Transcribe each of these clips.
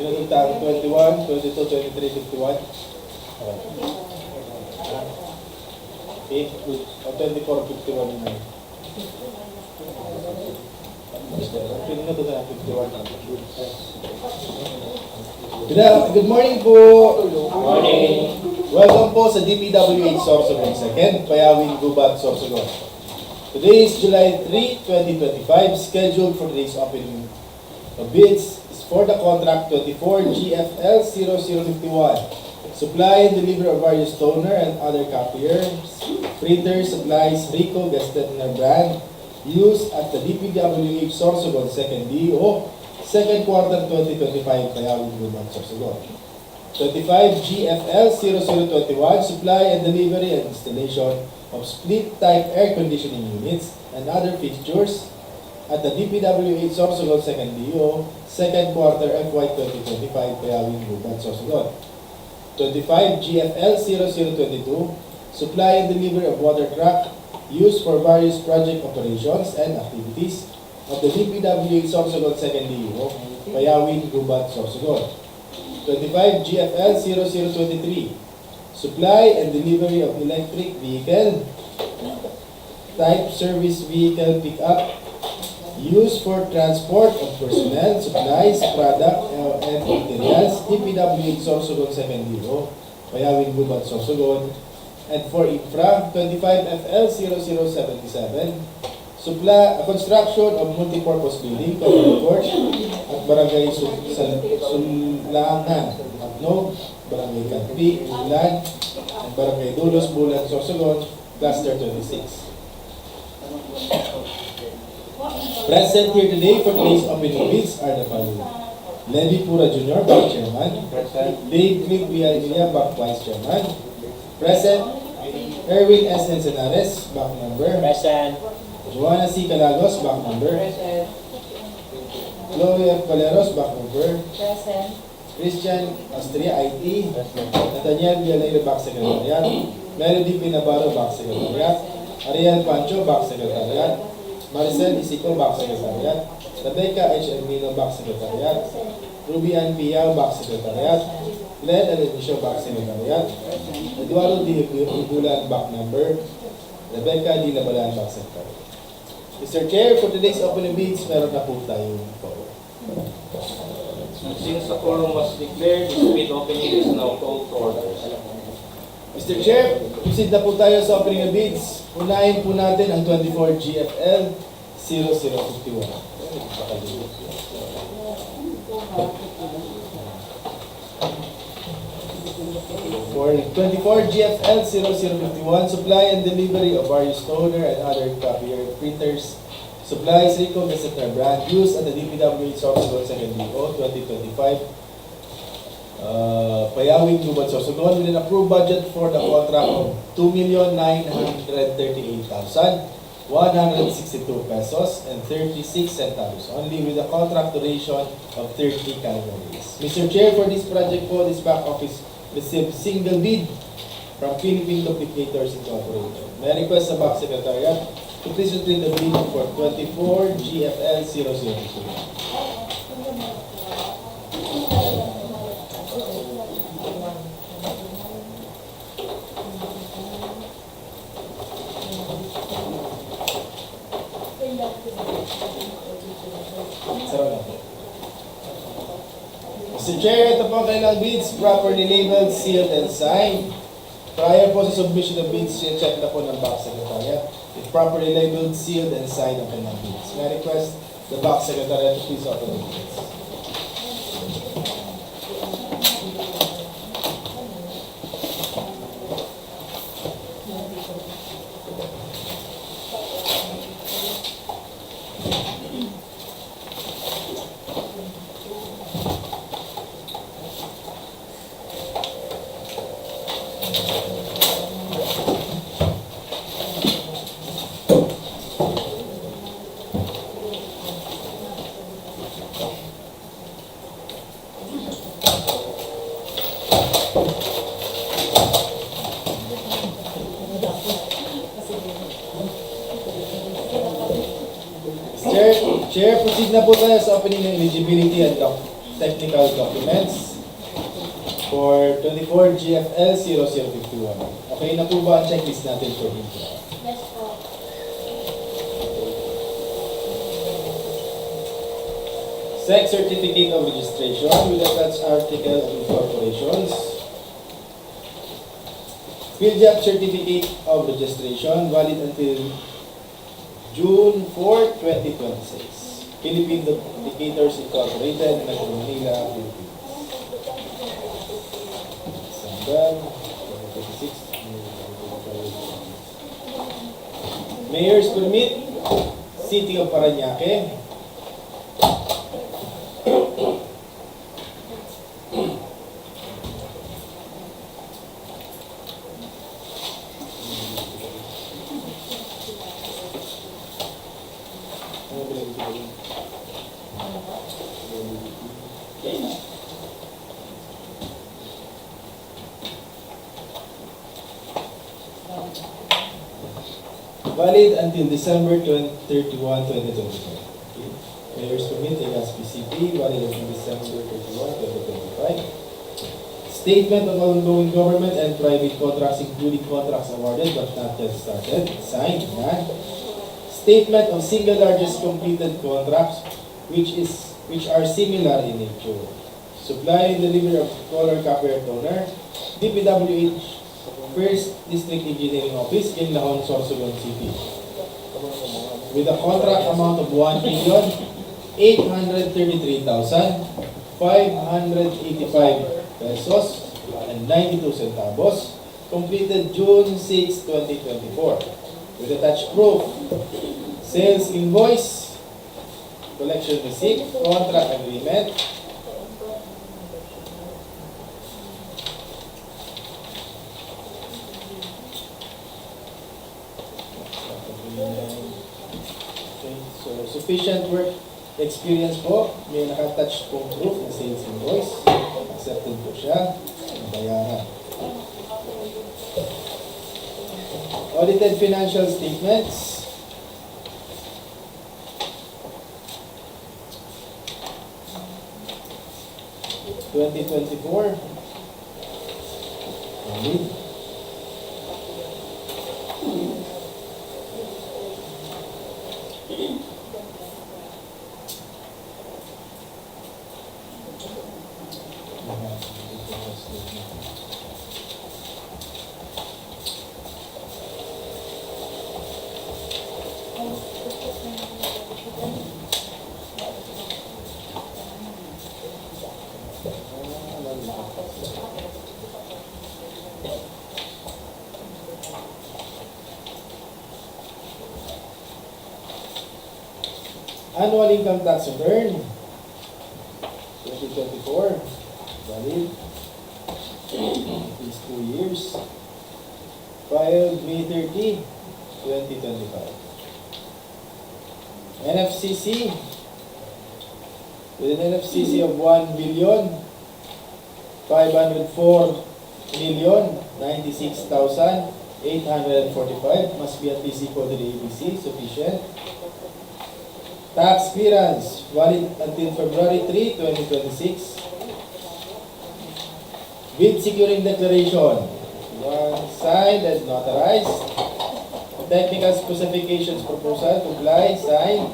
Pinagultang 21, 22, 23, 51. Okay, good. O 24, 51 na. Pinag na 51. Good morning po. Good morning. Welcome po sa DPWH Sorsogon, second Payawin Gubat Sorsogon. Today is July 3, 2025. Scheduled for today's opening of bids is for the contract 24 GFL 0051. Supply and delivery of various toner and other copiers, printers, supplies, Ricoh Gestetner Brand, used at the DPWH Sorsogon second DO, second quarter 2025 Payawin Gubat Sorsogon. 25 GFL 0021, supply and delivery and installation of split-type air conditioning units and other fixtures at the DPWH Sorsogon second DO, second quarter FY 2025 Payawin Gubat Sorsogon. 25 GFL 0022, supply and delivery of water truck used for various project operations and activities of the DPWH Sorsogon second DO, Payawin Gubat Sorsogon. 25 GFL 0023, supply and delivery of electric vehicle type service vehicle pickup used for transport of personnel, supplies, product, and materials, DPWH Sorsogon second DO, Payawin Gubat Sorsogon. And for INFRA, 25 FL 0077, construction of multipurpose building, covered court, at Barangay Sulangan, Matnog, Barangay Calpi, Bulan, and Barangay Dolos, Bulan, Sorsogon, Cluster 26. Present here today for today's opening bids are the following: Levi Pura Jr., Bank Chairman. Dave Click Villarilla, Bank Vice Chairman. Present Erwin S. Encenares, Bank Member. Present. Joanna C. Calagos, Bank Member. Present. Chloe F. Valeros, Bank Member. Present. Christian Astria, IT. Nathaniel Villalero, Bank Secretariat. Melody Pinabaro, Bank Secretariat. Ariel Pancho, Bank Secretariat. Maricel Isico, Bank Secretariat. Rebecca H. Emino, Bank Secretariat. Ruby Ann Piao, Bank Secretariat. Glenn Alenicio, Bank Secretariat. Eduardo D. Bulan, Bank Member. Rebecca D. Labalan, Bank Secretariat. Mr. Chair, for today's opening bids, meron na po tayong power. Since the quorum was declared, the bid opening is now called to order. Mr. Chair, proceed na po tayo sa opening of bids. Unahin po natin ang 24 GFL 0051. For 24 GFL 0051, supply and delivery of various toner and other copier printers, supplies, Ricoh Gestetner Brand, used at the DPWH Sorsogon second DO 2025 Payawin Gubat Sorsogon with an approved budget for the contract of 2,938,162 pesos and 36 centavos, only with a contract duration of 30 calendar days. Mr. Chair, for this project po, this back office received single bid from Philippine Duplicators Incorporated. May I request sa Back Secretariat to please retrieve the bid for 24 GFL 0022. Mr. Chair, ito po ang kanilang bids, properly labeled, sealed, and signed. Prior po sa submission of bids, check na po ng Back Secretariat. If properly labeled, sealed, and signed ang kanilang bids. May I request the Back Secretariat to please open the bids. Chair, proceed na po tayo sa opening ng eligibility and technical documents for 24 GFL 0051. Okay na po ba ang checklist natin for infra? Yes po. SEC Certificate of Registration with attached article of incorporations. PhilJAP Certificate of Registration valid until June 4, 2026. Philippine Duplicators Incorporated, Metro Manila, Philippines. December 2026. Mayor's Permit, City of Parañaque. Valid until December 31, 2025. Okay. Mayor's Permit, PCP, valid until December 31, 2025. Statement of ongoing government and private contracts, including contracts awarded but not yet started. Signed. Yan. Statement of single largest completed contracts which are similar in nature. Supply and delivery of color copier toner. DPWH First District Engineering Office in Lahon, Sorsogon City. With a contract amount of 1,833,585 pesos and 92 centavos. Completed June 6, 2024. With attached proof. Sales invoice. Collection receipt. Contract agreement. Okay, so sufficient work experience po. May naka-attach pong proof na sales invoice. Accepted po siya. Bayaran. Audited financial statements. (2024). Valid. Annual income tax return 2024, valid, at least 2 years, filed May 30, 2025. NFCC, with an NFCC of 1,504,096,845, must be at least equal to the ABC, sufficient. Tax clearance, valid until February 3, 2026. Bid securing declaration, one signed and notarized. Technical specifications proposal, comply, signed.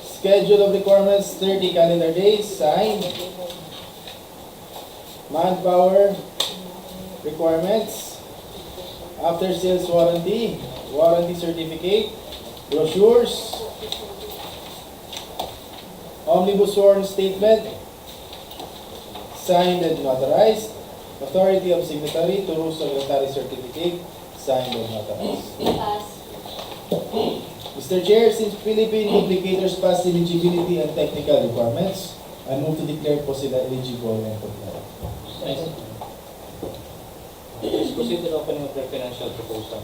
Schedule of requirements, 30 calendar days, signed. Manpower requirements, after sales warranty, warranty certificate, brochures, omnibus sworn statement, signed and notarized. Authority of signatory to rules of notary certificate, signed and notarized. Pass. Mr. Chair, since Philippine duplicators pass eligibility and technical requirements, I move to declare po sila eligible and compliant. Nice. Please proceed to the opening of the financial proposal.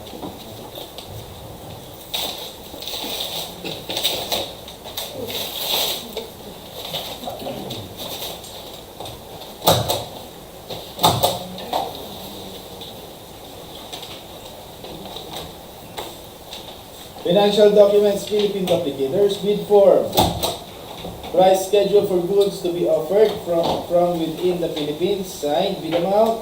Financial documents, Philippine duplicators, bid form. Price schedule for goods to be offered from within the Philippines, signed with amount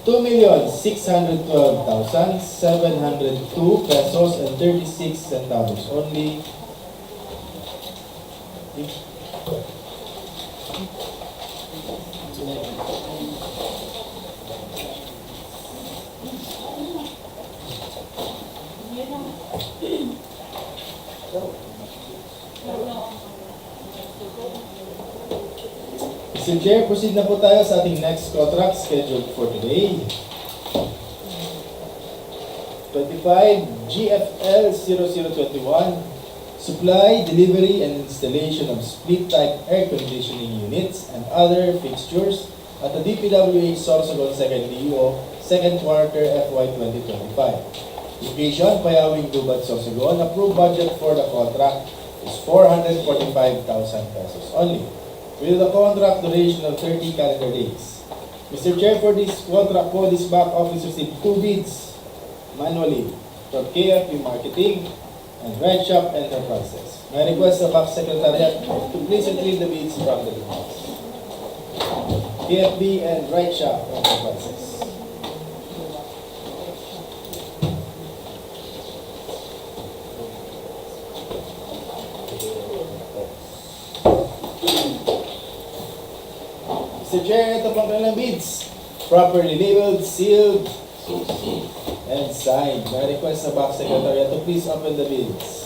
2,612,702 pesos and 36 centavos only. Mr. Chair, proceed na po tayo sa ating next contract scheduled for today. 25 GFL 0021, supply, delivery, and installation of split-type air conditioning units and other fixtures at the DPWH Sorsogon 2nd DO, 2nd quarter FY 2025. Location, Payawing, Gubat, Sorsogon. Approved budget for the contract is 445,000 pesos only, with a contract duration of 30 calendar days. Mr. Chair, for this contract po, this back office received 2 bids manually from Calpi Marketing and Red Shop Enterprises. May request sa back secretariat to please retrieve the bids from the bids. Calpi and Red Shop Enterprises. Mr. Chair, ito pang kanilang bids. Properly labeled, sealed, and signed. May request sa back secretariat to please open the bids.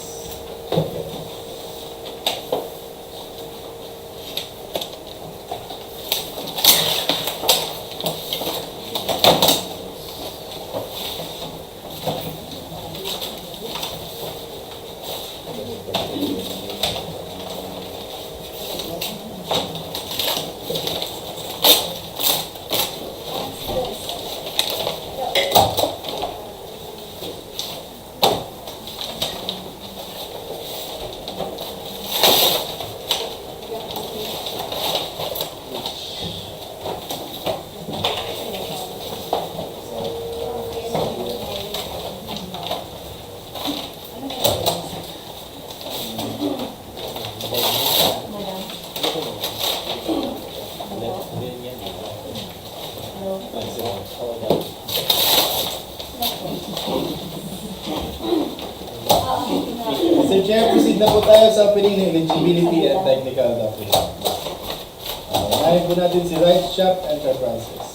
Mr. Chair, proceed na po tayo sa opening ng eligibility and technical document. Unahin po natin si Right Shop Enterprises.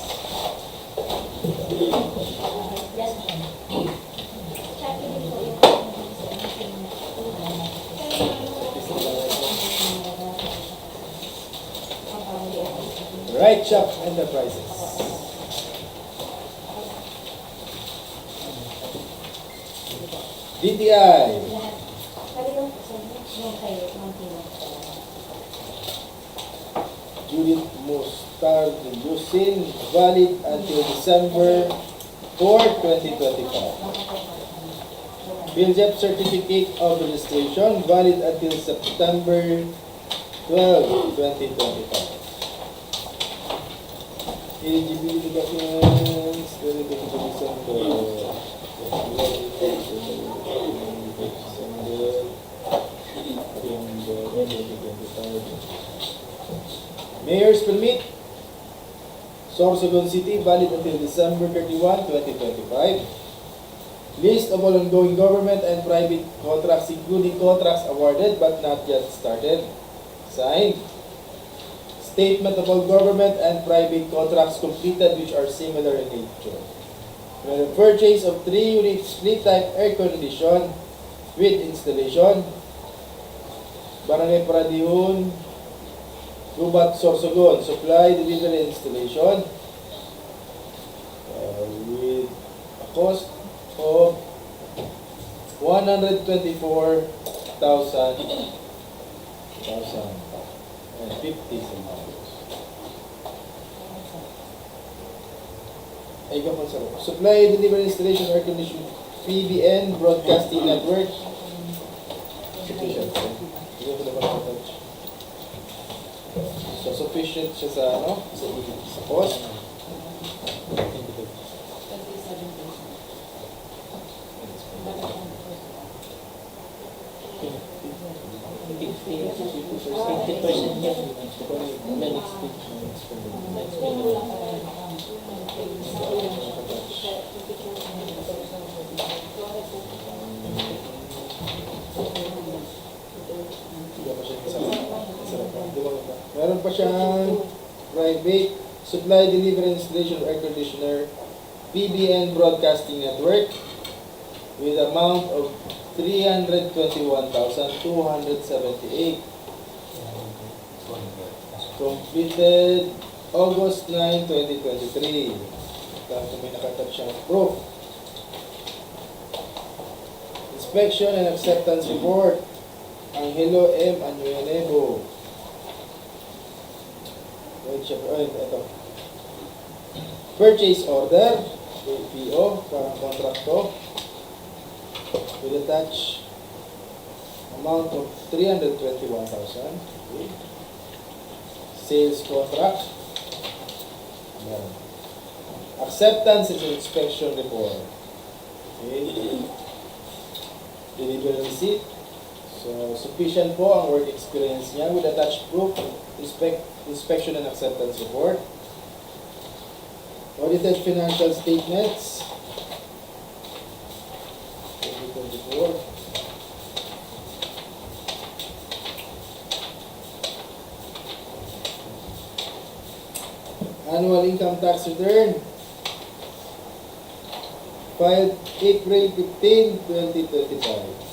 Right Shop Enterprises. DTI. Judith Mustard Lucin, valid until December 4, 2025. PhilJEP Certificate of Registration, valid until September 12, 2025. Eligibility documents, valid until December. Mayor's Permit, Sorsogon City, valid until December 31, 2025. List of all ongoing government and private contracts, including contracts awarded but not yet started. Signed. Statement of all government and private contracts completed which are similar in nature. The purchase of 3 unit split-type air condition with installation. Barangay Paradihon, Gubat, Sorsogon, supply, delivery, installation with a cost of 124,050 centavos. Supply, delivery, installation, air conditioning, PBN, broadcasting network. Sufficient. So sufficient siya sa sa cost. pa siyang private supply, delivery, installation of air conditioner, PBN Broadcasting Network with amount of 321,278. Completed August 9, 2023. Tapos may nakatap siyang proof. Inspection and acceptance report. Angelo M. Anuenevo. Wait, siya po. Ito. Purchase order. PO. Parang contract to. Will attach amount of 321,000. Okay. Sales contract. Ayan. Acceptance and inspection report. Okay. Delivery receipt. So, sufficient po ang work experience niya with attached proof, inspection and acceptance report. Audited financial statements. 2024. Annual income tax return. Filed April 15, 2025.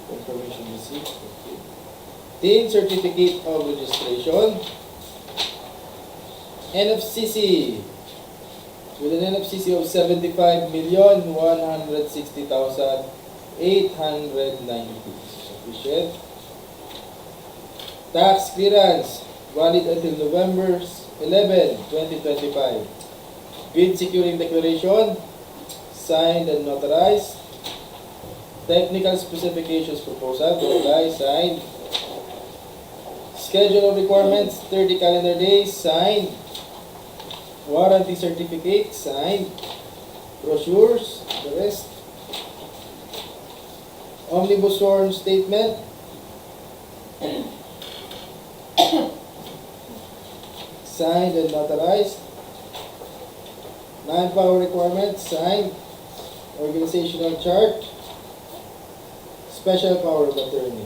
Confirmation receipt. Okay. Team certificate of registration. NFCC. With an NFCC of 75,160,890. Sufficient. Tax clearance. Valid until November 11, 2025. Bid securing declaration. Signed and notarized. Technical specifications proposal. Signed. Schedule of requirements. 30 calendar days. Signed. Warranty certificate. Signed. Brochures. The rest. Omnibus form statement. Signed and notarized. Manpower requirements. Signed. Organizational chart. Special power of attorney.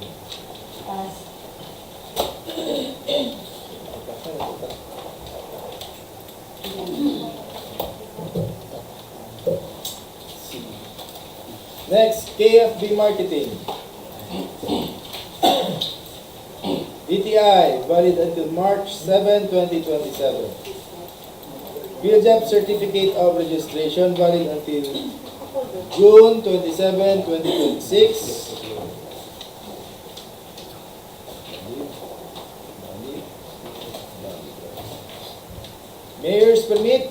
Next, KFB Marketing. DTI, valid until March 7, 2027. PhilJAP Certificate of Registration, valid until June 27, 2026. Mayor's Permit,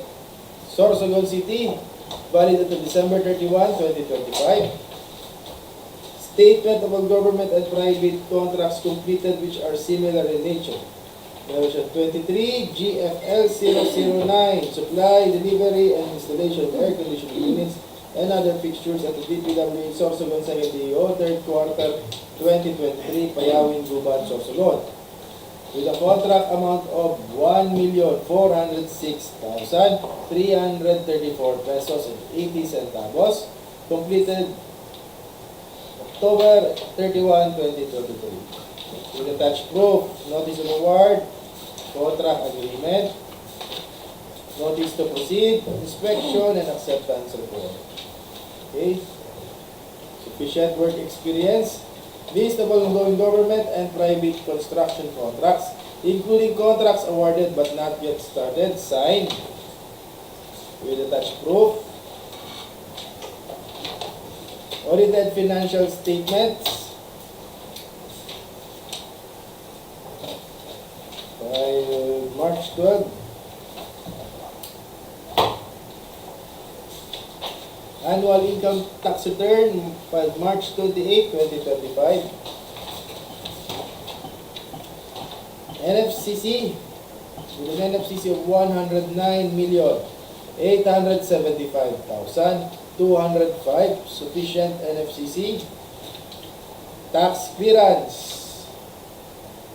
Sorsogon City, valid until December 31, 2025. Statement of all government and private contracts completed which are similar in nature. Version 23, GFL 009, supply, delivery, and installation of air conditioning units and other fixtures at the DPWH Sorsogon 2nd 3rd quarter 2023, Payawin, Bulan, Sorsogon. With a contract amount of 1,406,334 pesos and 80 centavos, completed October 31, 2023. With attached proof, notice of award, contract agreement, notice to proceed, inspection, and acceptance report. Okay? Sufficient work experience. List of ongoing government and private construction contracts, including contracts awarded but not yet started, signed. With attached proof. Audited financial statements by March 12. Annual income tax return by March 28, 2025. NFCC with an NFCC of 109,875,205, sufficient NFCC. Tax clearance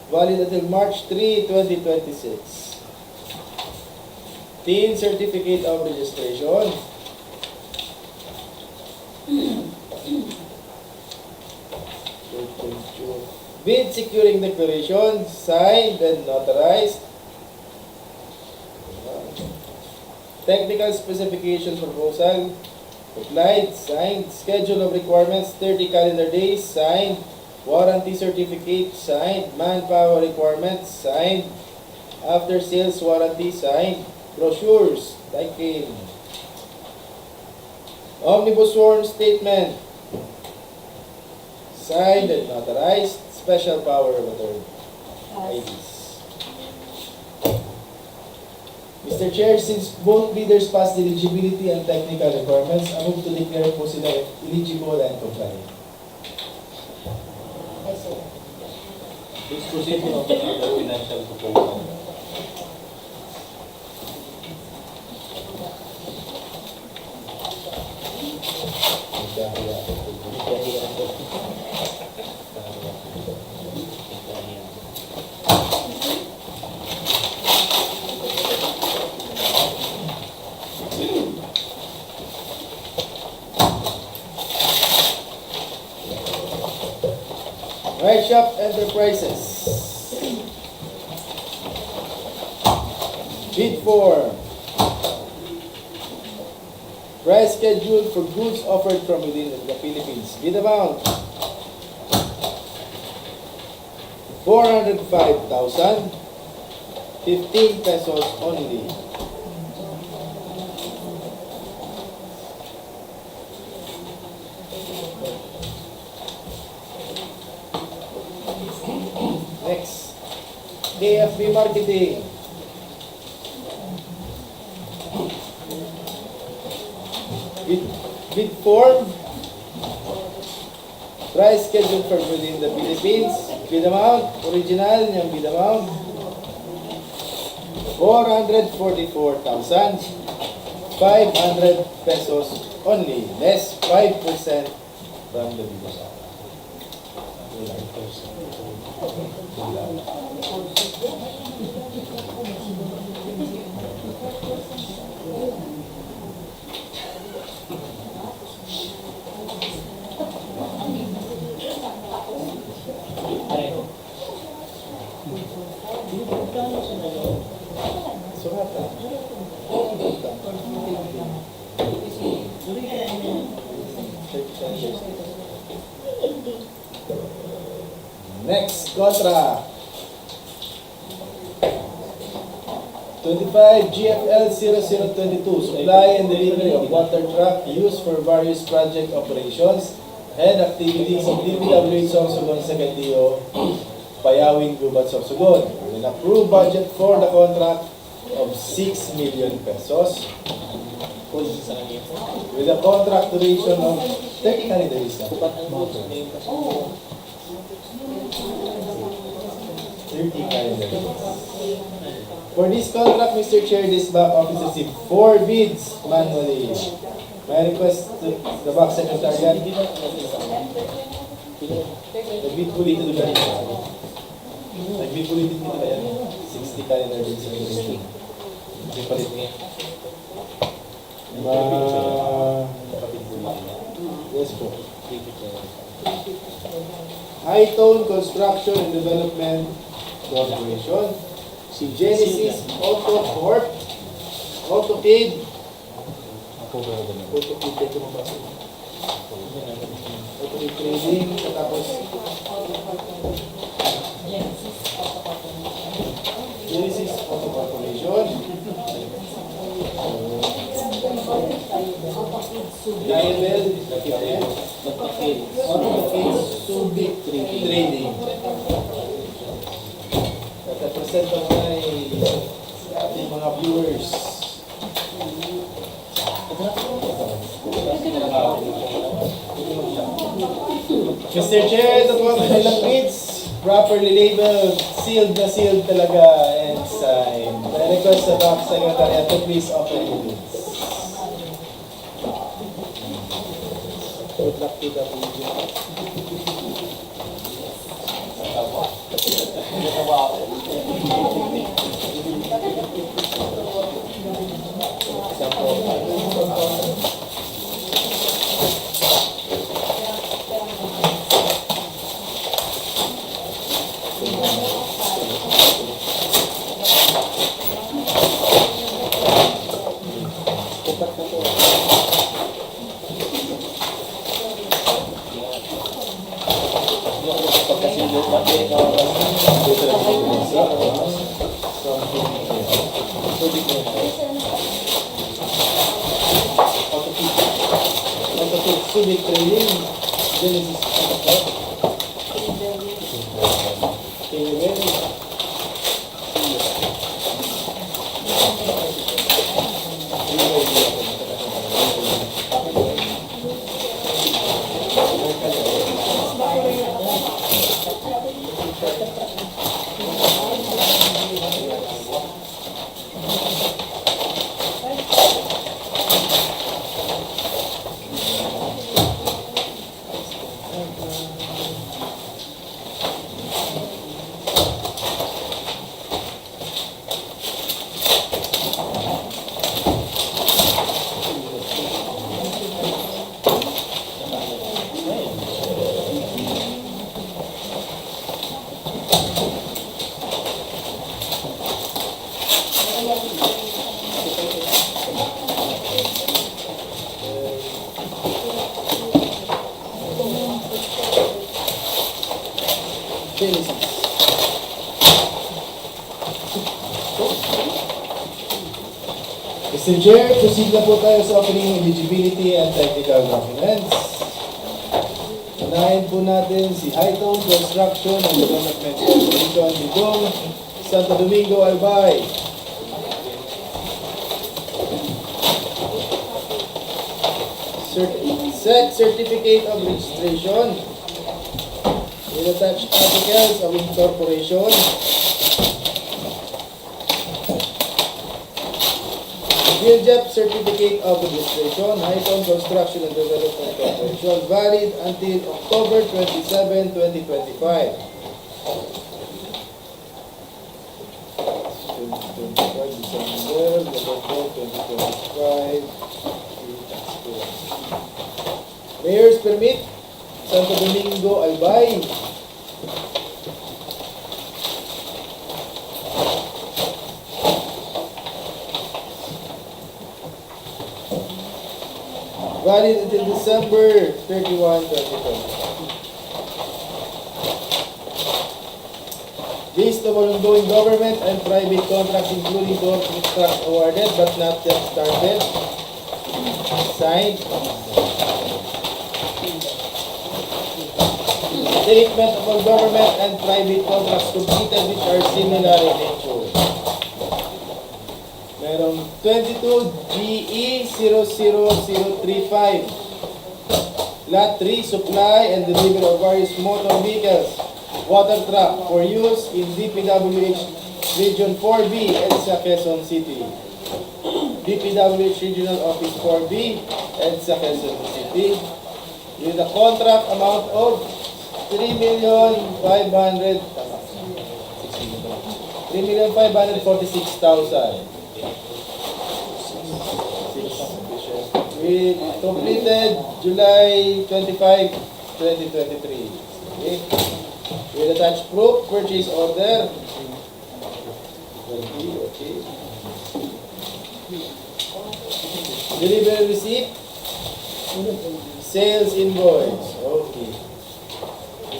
valid until March 3, 2026. Teen certificate of registration. Bid securing declaration, signed and notarized. Technical specifications proposal, applied, signed. Schedule of requirements, 30 calendar days, signed. Warranty certificate, signed. Manpower requirements, signed. After sales warranty, signed. Brochures, like in. Omnibus sworn statement, signed and notarized. Special power of attorney. IDs. Mr. Chair, since both bidders passed the eligibility and technical requirements, I move to declare po sila eligible and compliant. Please proceed to open the financial proposal. Right Shop Enterprises. Bid form. Price schedule for goods offered from within the Philippines. Bid amount 405,000, 15 pesos only. Next, KFB Marketing. Bid form. Price schedule for within the Philippines. Bid amount, original yung bid amount 444,500 pesos only. Less 5% from the bid amount. Next contract. 25 GFL 0022, supply and delivery of water truck used for various project operations and activities of DPWH Sorsogon Second DO, Payawing Gubat Sorsogon. With an approved budget for the contract of 6 million pesos. With a contract duration of 30 days. 30 calendar days. For this contract, Mr. Chair, this back office received 4 bids manually. May I request the back secretariat? Nag-bid po dito doon na rin. Nag-bid po dito na yan. 60 calendar days. Hindi pa rin niya. Yes po. High Tone Construction and Development Corporation. Genesis Auto Corp. AutoCade. AutoCade ito mabasa. AutoCade Trading. Tapos Genesis Auto Corporation. Diamel. AutoCade Subic Trading. Natapresent ang ating mga viewers. Mr. Chair, ito po ang kanilang bids. Properly labeled, sealed na sealed talaga, and signed. I request the back secretary to please open the bids. Good luck to the Pacific Trading, Genesis. Mr. Chair, proceed na po tayo sa opening eligibility and technical documents. Unahin po natin si Ricoh Gestetner and Development Corporation Ligong, Santo Domingo, Albay. Certificate of Registration with attached articles of incorporation. Build-up Certificate of Registration, Ricoh Construction and Development Corporation, valid until October 27, 2025. December, November 2025. Mayor's Permit, Santo Domingo, Albay. Valid until December 31, 2020. List of ongoing government and private contracts including those contracts awarded but not yet started. Signed. Statement of all government and private contracts completed which are similar in nature. Merong 22 GE 00035. Lot 3, supply and delivery of various motor vehicles, water truck for use in DPWH Region 4B, EDSA, Quezon City. DPWH Regional Office 4B, EDSA, Quezon City. With a contract amount of 3,546,000. We completed July 25, 2023. Okay. With attached proof, purchase order. Okay. Delivery receipt. Sales invoice. Okay.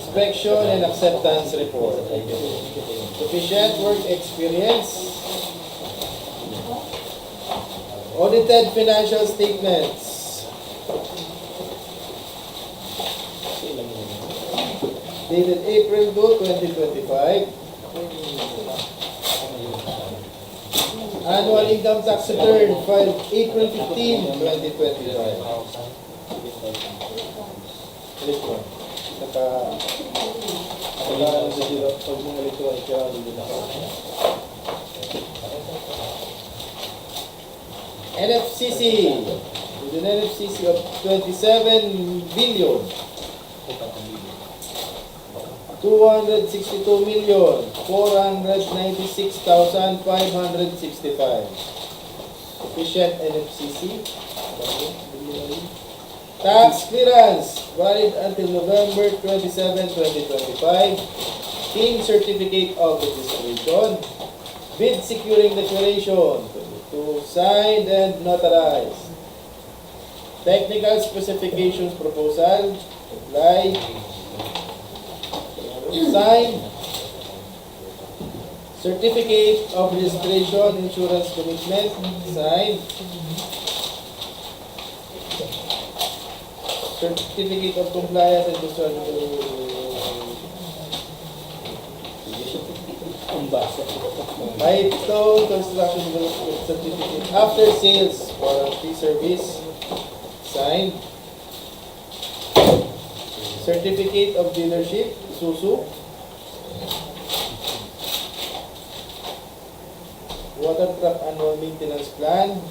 Inspection and acceptance report. Sufficient work experience. Audited financial statements. Dated April 2, 2025. Annual income tax return filed April 15, 2025. NFCC, with an NFCC of 27 billion, 262,496,565. Sufficient NFCC. Tax clearance, valid until November 27, 2025. Team certificate of registration. Bid securing declaration to signed and notarized. Technical specifications proposal, apply, signed. Certificate of registration, insurance commitment, signed. Certificate of Compliance and Industrial Ang basa. Milestone Construction Development Certificate After Sales Warranty Service. Signed. Certificate of Dealership, Isuzu. Water Truck Annual Maintenance Plan.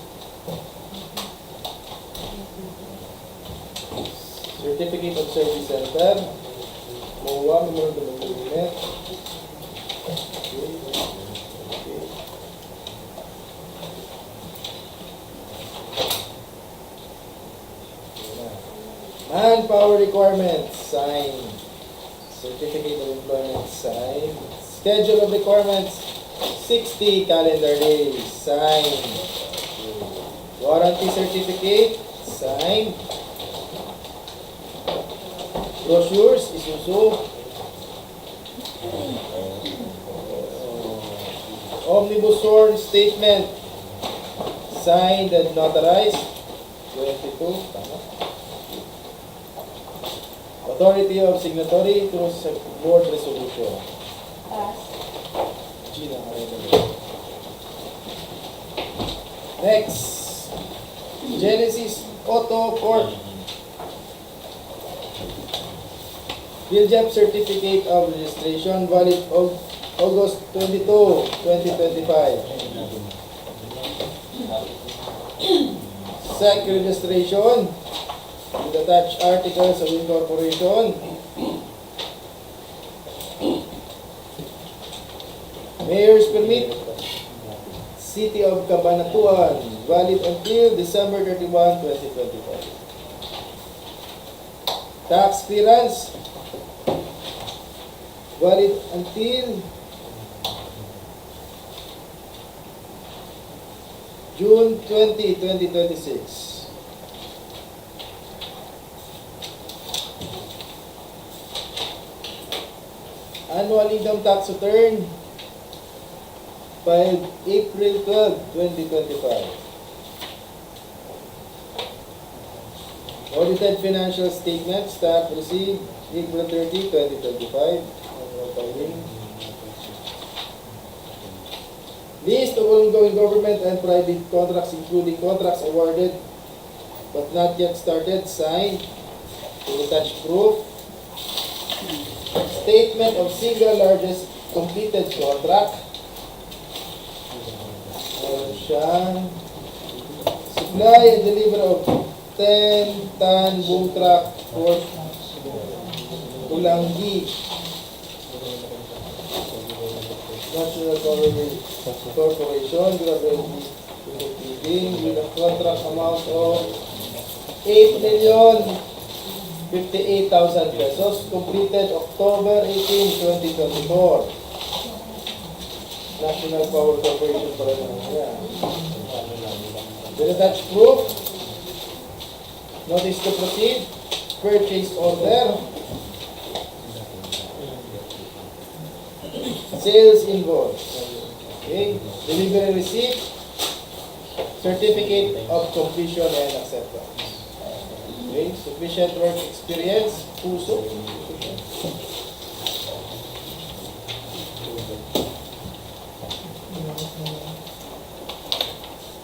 Certificate of Service Center. MOA, Memorandum of Agreement. Manpower requirements, signed. Certificate of Employment, signed. Schedule of requirements, 60 calendar days, signed. Warranty certificate, signed. Brochures, Isuzu. Omnibus sworn statement, signed and notarized. 22, tama. Authority of signatory through board resolution. Gina, next, Genesis Auto Corp. Build-up certificate of registration valid August 22, 2025. SEC registration with attached articles of incorporation. Mayor's permit, City of Cabanatuan, valid until December 31, 2025. Tax clearance, valid until June 20, 2026. Annual income tax return filed April 12, 2025. Audited financial statements staff received April 30, 2025. Annual filing. List of ongoing government and private contracts including contracts awarded but not yet started, signed, to attach proof. Statement of single largest completed contract. Meron siyang supply and delivery of 10-ton boom truck for Sulangan, National Corporation, with a contract amount of 8,058,000 pesos, completed October 18, 2024. National Power Corporation para naman yan. With attached proof, notice to proceed, purchase order, sales invoice, okay, delivery receipt, certificate of completion and acceptance. Okay, sufficient work experience, puso.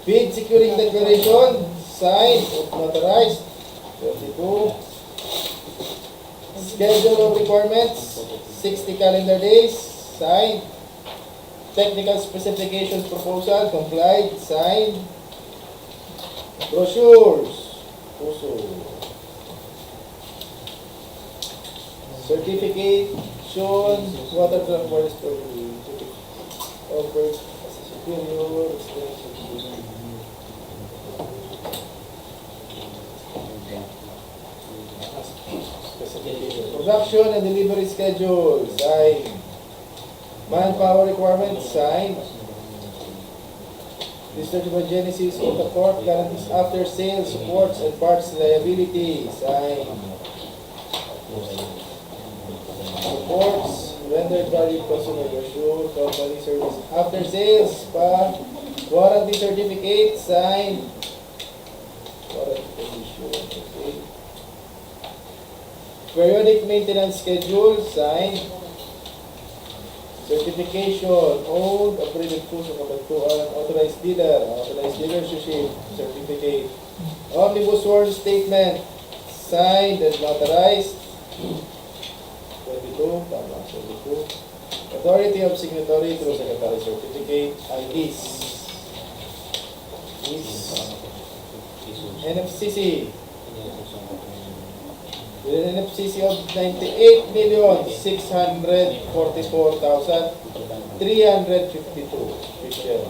Bid securing declaration, signed, notarized, 22. Schedule of requirements, 60 calendar days, signed. Technical specifications proposal, complied, signed. Brochures, puso. Certification, water truck for offered as a superior extension. Production and delivery schedule, signed. Manpower requirements, signed. Research by Genesis Auto Corp guarantees after sales supports and parts liability, signed. Supports rendered value consumer brochure, company service after sales, warranty certificate, signed. Warranty condition, okay. Periodic maintenance schedule, signed. Certification, owned, operated puso, kabantuan, authorized dealership, certificate. Omnibus sworn statement, signed and notarized. 22, tama, 22. Authority of signatory through secretary certificate, IDs. NFCC. With an NFCC of 98,644,352. Official.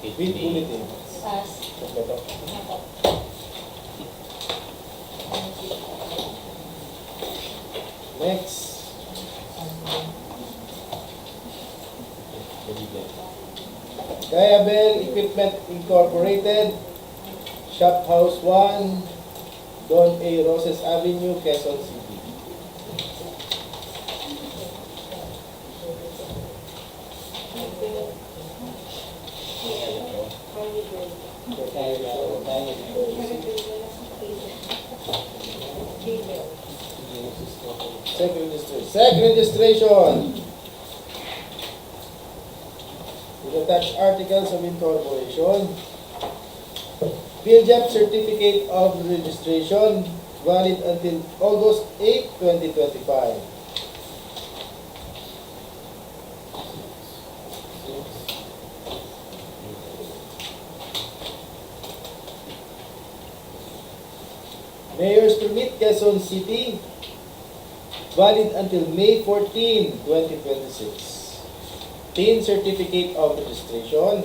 With bulletin. Next. Gayabel Equipment Incorporated, Shop House 1, Don A. Roses Avenue, Quezon City. Second registration. With attached articles of incorporation. PhilJAP certificate of registration valid until August 8, 2025. Mayor's permit, Quezon City, valid until May 14, 2026. Tin certificate of registration.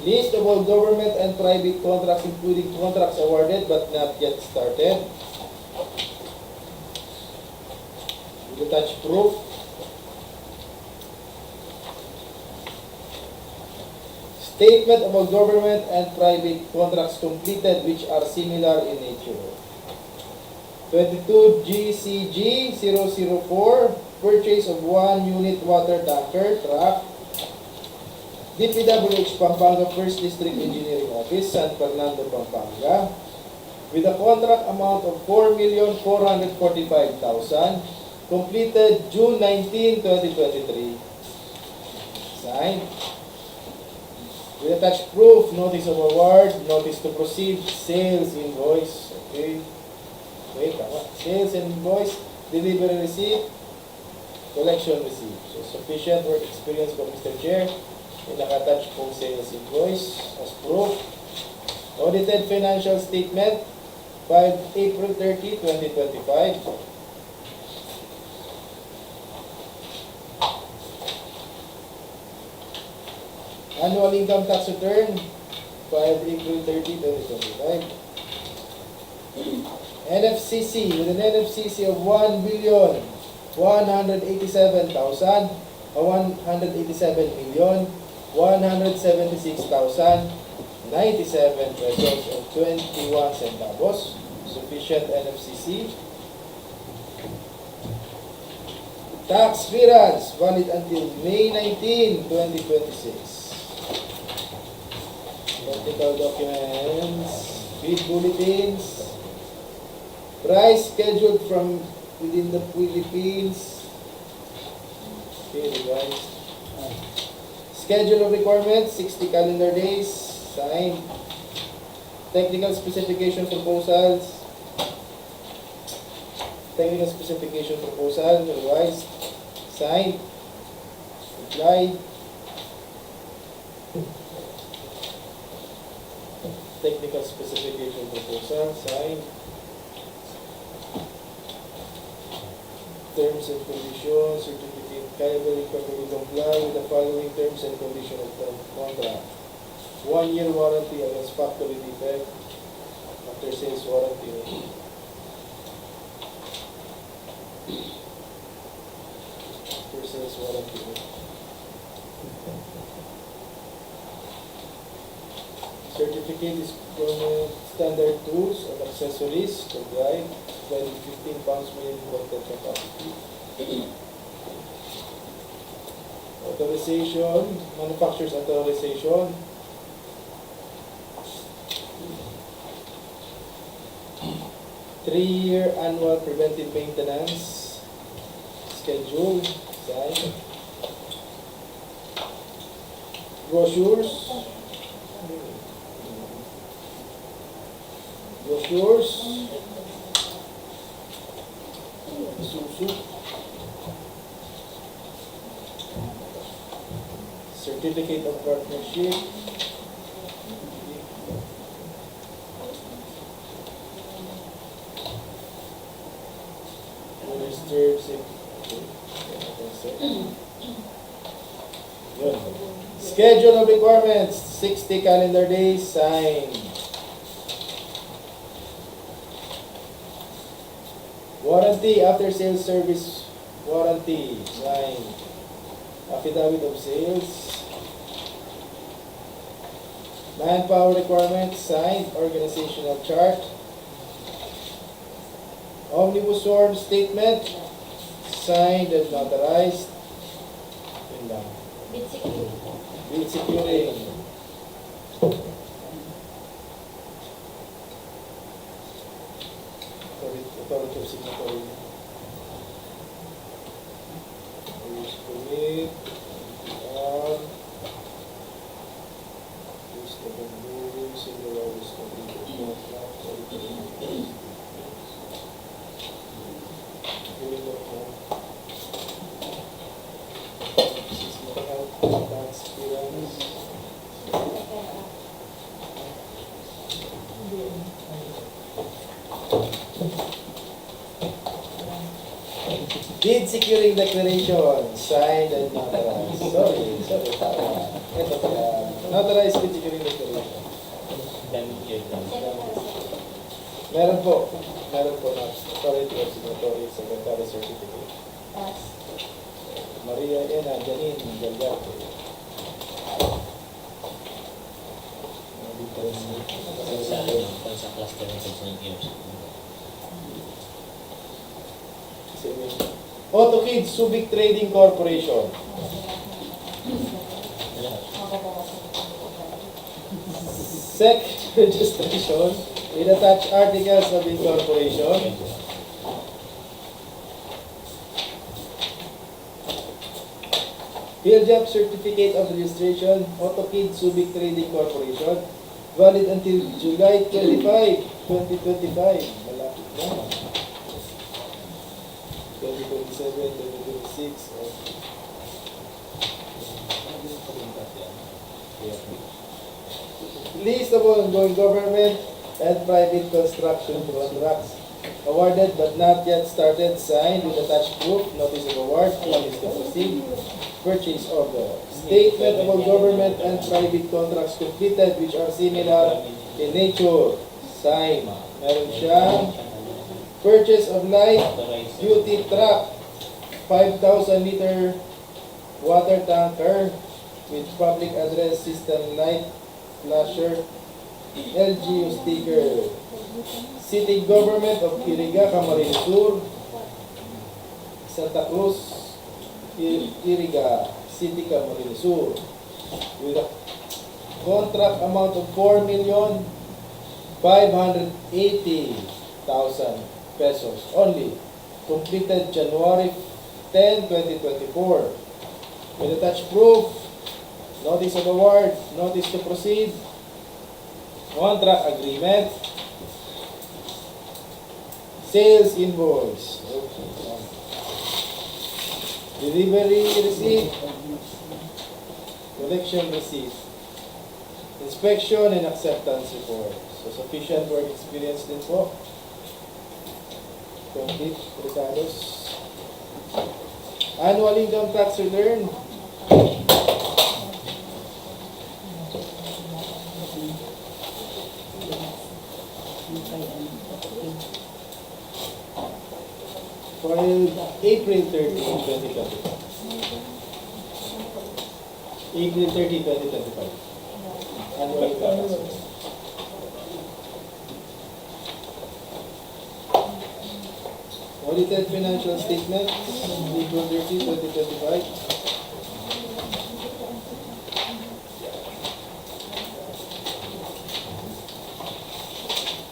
List of all government and private contracts, including contracts awarded but not yet started. With attached proof. Statement of all government and private contracts completed which are similar in nature. 22 GCG 004, purchase of 1 unit water tanker truck. DPWH Pampanga 1st District Engineering Office, San Fernando, Pampanga, with a contract amount of 4,445,000, completed June 19, 2023. Signed. With attached proof, notice of award, notice to proceed, sales invoice, okay. Wait, sales invoice, delivery receipt, collection receipt. So sufficient work experience for Mr. Chair. May nakatouch pong sales invoice as proof. Audited financial statement, filed April 30, 2025. Annual income tax return, filed April 30, 2025. NFCC, with an NFCC of 1,187,176,097 pesos and 21 centavos. Sufficient NFCC. Tax clearance, valid until May 19, 2026. Practical documents, bid bulletins. Price scheduled from within the Philippines. Okay, revised. Schedule of requirements, 60 calendar days. Signed. Technical specification proposals. Technical specification proposal, revised. Signed. Applied. Technical specification proposal, signed. Terms and conditions, certificate, liable to comply with the following terms and conditions of the contract. 1 year warranty against factory defect, after sales warranty. After sales warranty. Certificate is from standard tools and accessories to drive. Then 15 pounds minimum content capacity. Authorization, manufacturer's authorization. Three-year annual preventive maintenance schedule. Sign. Brochures. Brochures. Susu. Certificate of partnership. Registered. Yun. Schedule of requirements. 60 calendar days. Signed. Warranty, after sales service warranty, signed. Affidavit of sales. Manpower requirements, signed. Organizational chart. Omnibus form statement, signed and notarized. Yun lang. Bid security. Bid securing. Authority of signatory. Use commit. Use the bamboo. Single use Bid securing declaration, signed and notarized. Sorry. Ito pala. Notarized bid securing declaration. Meron po na authority of signatory, secretary certificate. Maria Ena, Janine, Galgarte. Sa cluster ng years. AutoKids Subic Trading Corporation. Second registration with attached articles of incorporation. Field job certificate of registration, AutoKids Subic Trading Corporation, valid until July 25, 2025. Malapit na. 2027, 2026. List of ongoing government and private construction contracts awarded but not yet started, signed with attached proof, notice of award, notice to proceed, purchase order. Statement of all government and private contracts completed which are similar in nature, signed. Meron siyang purchase of light duty truck, 5,000 liter water tanker with public address system light flasher, LGU sticker. City Government of Iriga, Camarines Sur, Santa Cruz, Iriga, City, Camarines Sur, with a contract amount of 4,580,000 pesos only. Completed January 10, 2024. With attached proof, notice of award, notice to proceed, contract agreement, sales invoice, delivery receipt, collection receipt, inspection and acceptance report. So sufficient work experience din po. Complete recados. Annual income tax return. Filed April 30, 2025. April 30, 2025. Annual income tax return. Audited financial statement, April 30, 2025.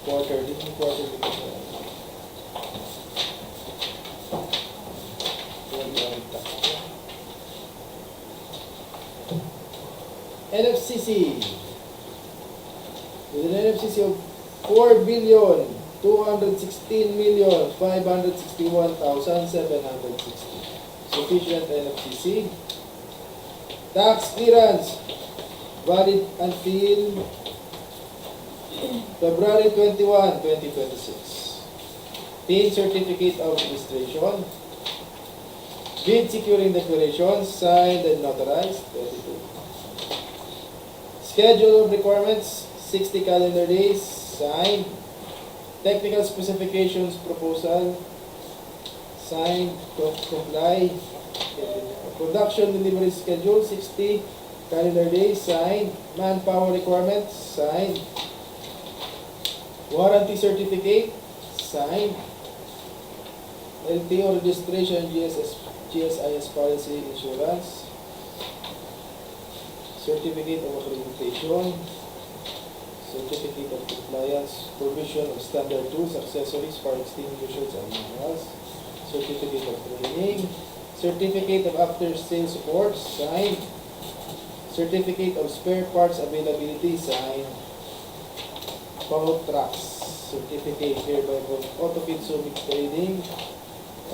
quarterly. NFCC. With an NFCC of 4,216,561,760. Sufficient NFCC. Tax clearance valid until February 21, 2026. TIN certificate of registration. Bid securing declaration signed and notarized. 22. Schedule of requirements 60 calendar days signed. Technical specifications proposal signed. Comply. Production delivery schedule 60 calendar days signed. Manpower requirements signed. Warranty certificate signed. LTO registration, GSIS policy insurance. Certificate of accreditation. Certificate of compliance. Provision of standard tools, accessories, fire extinguishers, and minerals. Certificate of training. Certificate of after sales support signed. Certificate of spare parts availability signed. Power trucks certificate hereby from Autofit Summit Trading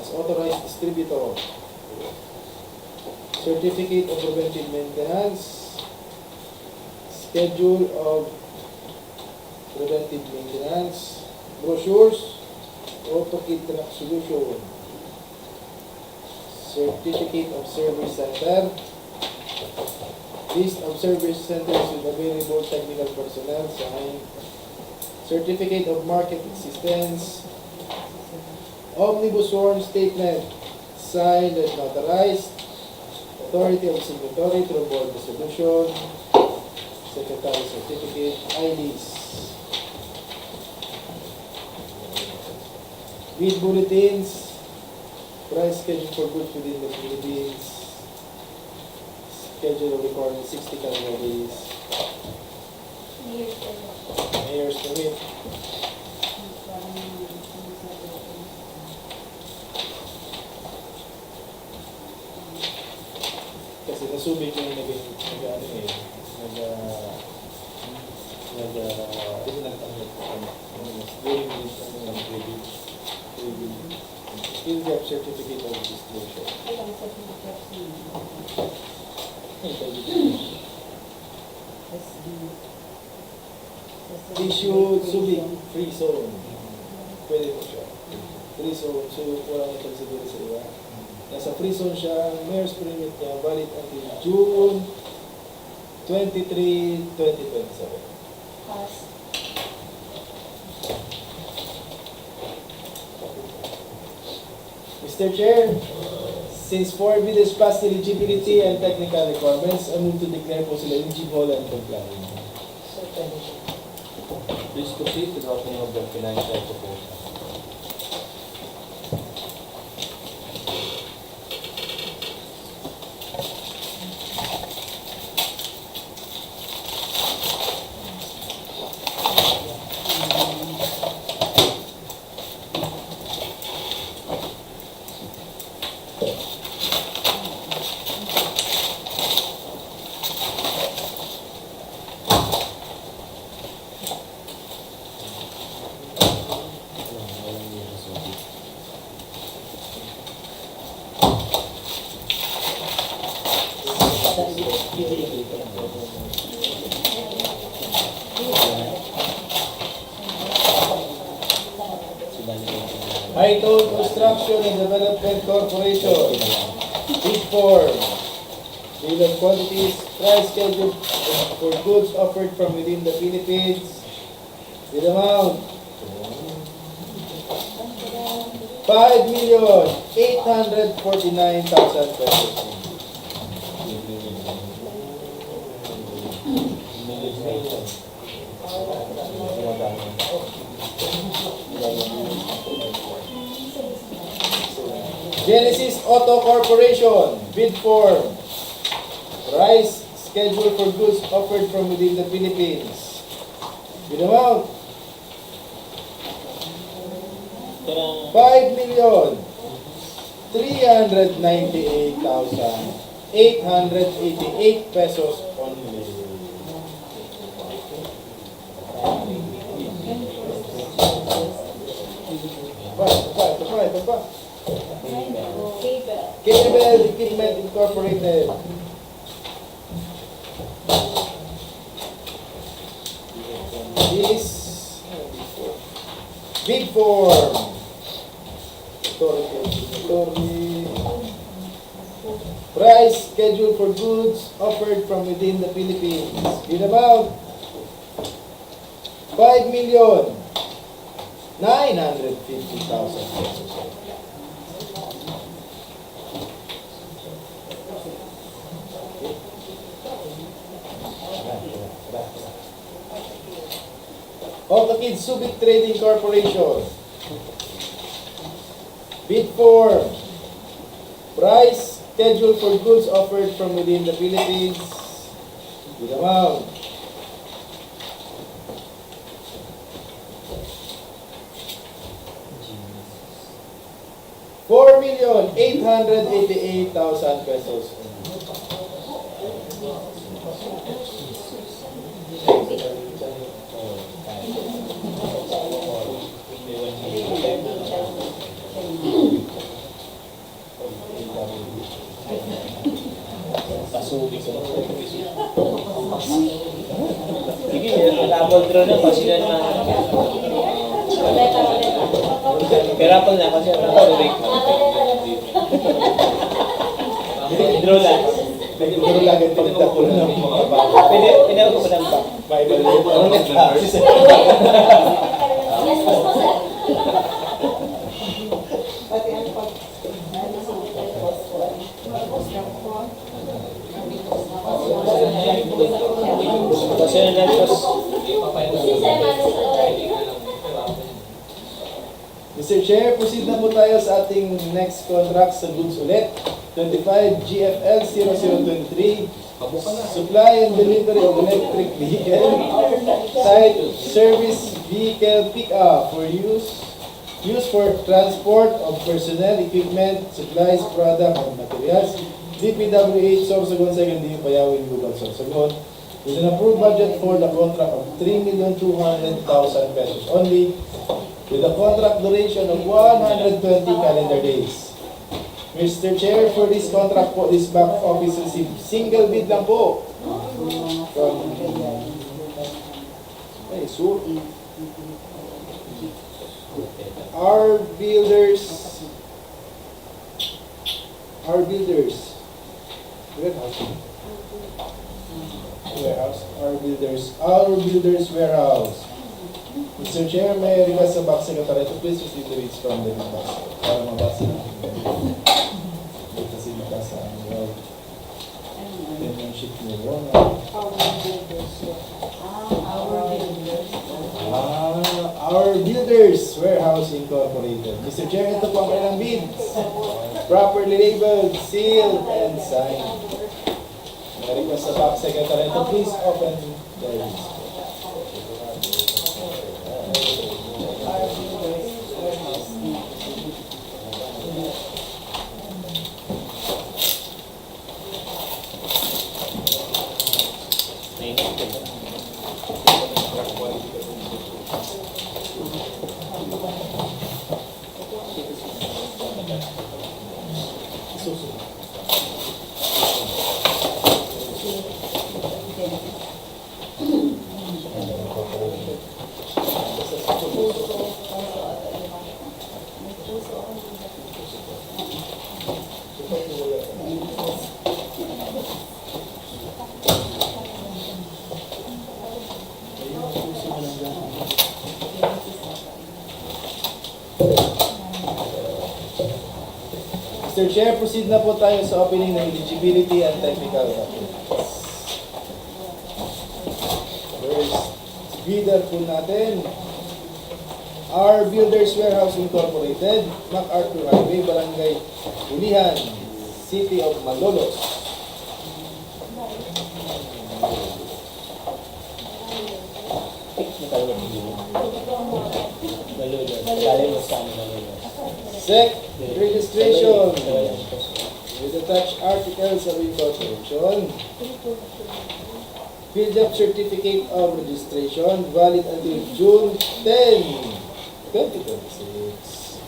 as authorized distributor. Certificate of preventive maintenance. Schedule of preventive maintenance. Brochures. AutoKit Track Solution. Certificate of Service Center. List of service centers with available technical personnel signed. Certificate of market existence. Omnibus sworn statement signed and notarized. Authority of signatory through board resolution. Secretary certificate. IDs. Bid bulletins. Price schedule for goods within the Philippines. Schedule of requirement 60 calendar days. Mayor's permit. Kasi nasubik yung nag-ano eh. Skill gap certificate of disclosure. Issued subic free zone. Pwede mo siya. Free zone. So, wala na siguro sa iba. Nasa free zone siya. Mayor's permit niya valid until June 23, 2027. Mr. Chair, since 4 bidders passed eligibility and technical requirements, I move to declare po sila eligible and compliant. Please proceed to the opening of the financial proposal. Ricoh Construction and Development Corporation. Bid form. Bill of quantities. Price schedule for goods offered from within the Philippines. Bid amount. 5,849,000 pesos. Genesis Auto Corporation, bid form. Price schedule for goods offered from within the Philippines. Bid amount 5,398,888 pesos only. Ito pa. Cable Equipment Incorporated. This bid form. Price schedule for goods offered from within the Philippines. Bid amount 5,950,000 pesos. Of the Kids Subic Trading Corporation. Bid form. Price schedule for goods offered from within the Philippines. Bid amount 4,888,000 pesos. Pasubik sa mga. Sige, double draw na kasi na. Pera na kasi ang pasubik. Draw lang. Draw lang ang pagdako na ng mga bata. Pwede ako pa ng back. Bible rate. Ano na classes? Kasi na Mr. Chair, proceed na po tayo sa ating next contract sa goods ulit. 25 GFL 0023. Supply and delivery of electric vehicle. Site service vehicle pickup for use for transport of personnel, equipment, supplies, product, and materials. DPWH Sorsogon, 2nd DPWH Sorsogon. With an approved budget for the contract of 3,200,000 pesos only, with a contract duration of 120 calendar days. Mr. Chair, for this contract po, this back office received single bid lang po. From our builders, our builders warehouse. Mr. Chair, may request sa back secretary to please receive the bids from the box para mabasa natin. Kasi makasa ang well. Penmanship mo. Our builders warehouse incorporated. Mr. Chair, ito po ang kailang bids. Properly labeled, sealed, and signed. May request sa back secretary to please open the bids. Mr. Chair, proceed na po tayo sa opening ng eligibility and technical documents. First, bidder po natin, our Builders Warehouse Incorporated, MacArthur Highway, Barangay Bulihan, City of Dolos. Malulos. Galing mo sa amin malulos. SEC registration with attached articles of incorporation. Field job certificate of registration valid until June 10, 2026.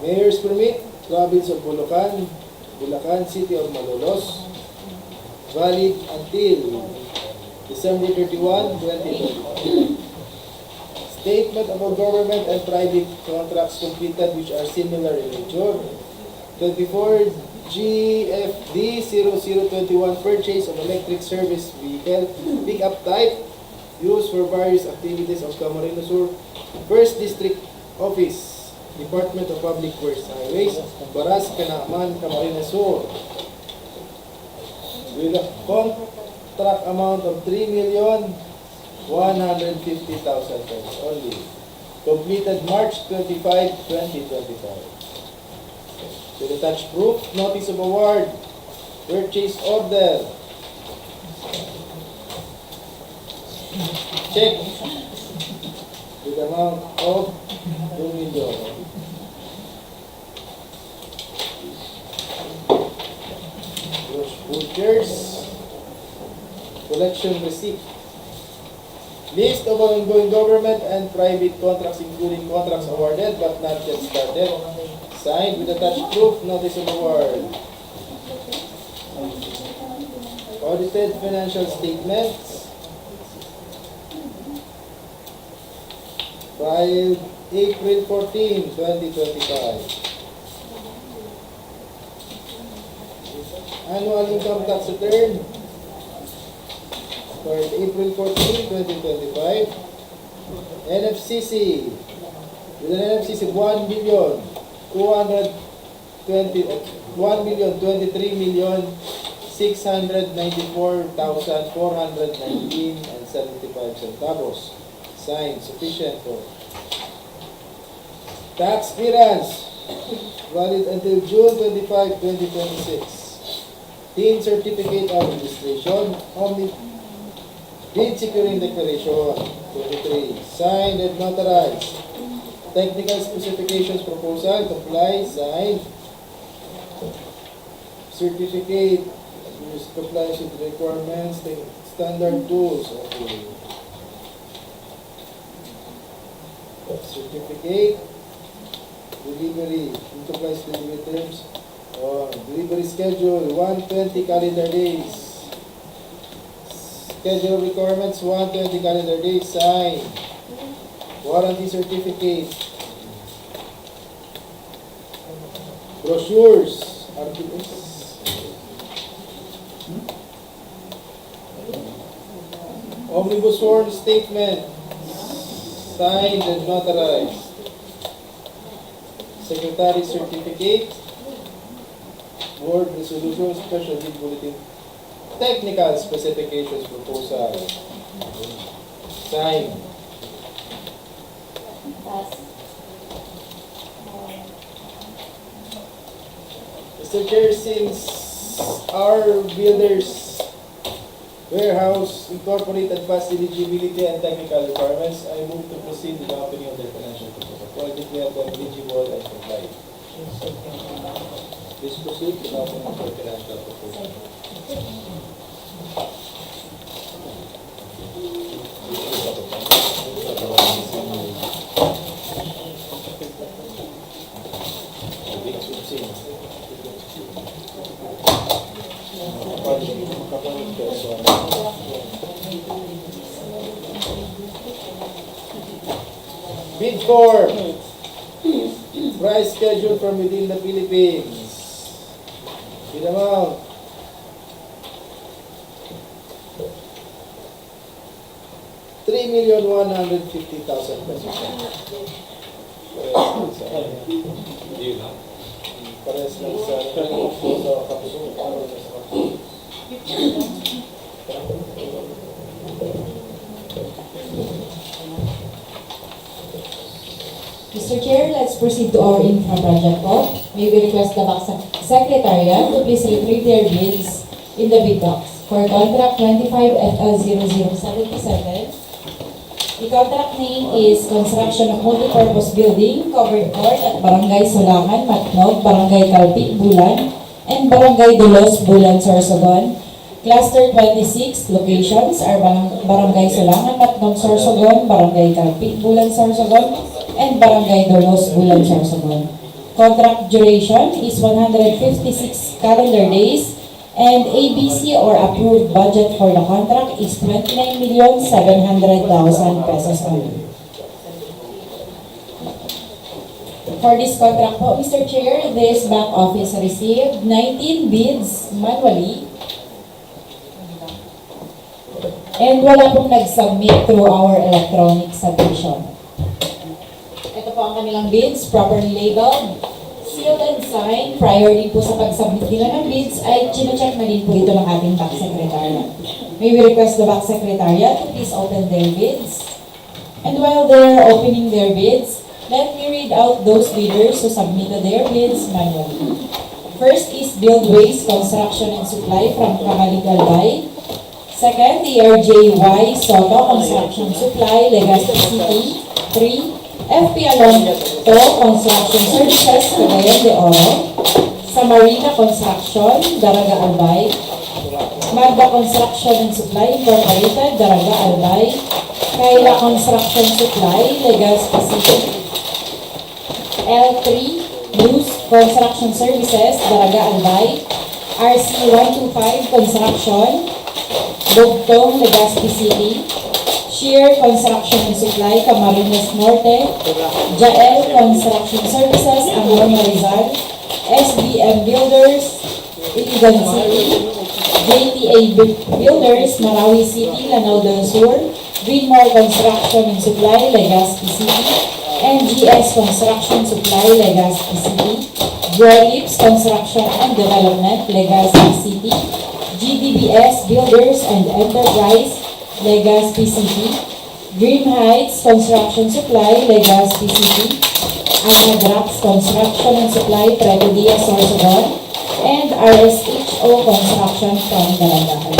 Mayor's permit, province of Bulacan, city of Malolos, valid until December 31, 2020. Statement of government and private contracts completed which are similar in nature. 24 GFD 0021 purchase of electric service vehicle pickup type used for various activities of Camarines Sur. First District Office, Department of Public Works Highways, Baras, Canaaman, Camarines Sur. With a contract amount of 3,150,000 pesos only. Completed March 25, 2025. With attached proof, notice of award, purchase order, check with amount of 2 million. Vouchers, collection receipt. List of ongoing government and private contracts including contracts awarded but not yet started. Signed with attached proof, notice of award. Audited financial statements. Filed April 14, 2025. Annual income tax return. Filed April 14, 2025. NFCC. With an NFCC 1,293,694,419.75. Signed, sufficient for tax clearance, valid until June 25, 2026. Team certificate of registration, only deed securing declaration, 23. Signed and notarized. Technical specifications proposal, comply, signed. Certificate, compliance with requirements, standard tools. Okay. Certificate, delivery, in compliance with delivery terms. Delivery schedule, 120 calendar days. Schedule requirements, 120 calendar days, signed. Warranty certificate. Brochures, RPS. Omnibus sworn statement, signed and notarized. Secretary certificate. Board resolution, special deed bulletin. Technical specifications proposal. Signed. Mr. Chair, since our builders warehouse incorporated past eligibility and technical requirements, I move to proceed with the opening of their financial proposal. I declare them eligible and compliant. Please proceed with the opening of their financial proposal. Bid for price schedule from within the Philippines. Bid amount $3,150,000 pesos. Pares lang sa Mr. Chair, let's proceed to our infra project po. May we request the box secretariat to please retrieve their bids in the bid box for contract 25 FL0077. The contract name is Construction of Multipurpose Building, Covered Court at Barangay Sulangan, Matnog, Barangay Calpi, Bulan, and Barangay Dolos, Bulan, Sorsogon. Cluster 26 locations are Barangay Sulangan, Matnog, Sorsogon, Barangay Calpi, Bulan, Sorsogon, and Barangay Dolos, Bulan, Sorsogon. Contract duration is 156 calendar days, and ABC or approved budget for the contract is 29,700,000 pesos only. For this contract po, Mr. Chair, this back office received 19 bids manually, and wala pong nag-submit through our electronic submission. Ito po ang kanilang bids, properly labeled, sealed and signed. Prior din po sa pag-submit nila ng bids, ay chine-check na din po ito ng ating back secretariat. May we request the back secretariat to please open their bids. And while they're opening their bids, let me read out those bidders who submitted their bids manually. First is Buildways Construction and Supply from Camaligalbay. Second, DPWH Sorsogon Supply, Legazpi City. 3. FP Alonto Construction Services, Cagayan de Oro. Samarina Construction, Daraga Albay. Magda Construction and Supply Incorporated, Daraga Albay. Kaila Construction Supply, Legazpi City. L3, Blues Construction Services, Daraga Albay. RC125 Construction, Bugtong, Legazpi City. Shear Construction and Supply, Camarines Norte. Jael Construction Services, Amorma Rizal. SBM Builders, Iligan City. JTA Builders, Marawi City, Lanao del Sur. Greenmore Construction and Supply, Legazpi City. NGS Construction Supply, Legazpi City. Grolips Construction and Development, Legazpi City. GDBS Builders and Enterprise, Legazpi City. Dream Heights Construction Supply, Legazpi City. Anadrax Construction and Supply, DPWH Sorsogon. And RSHO Construction from Darangay.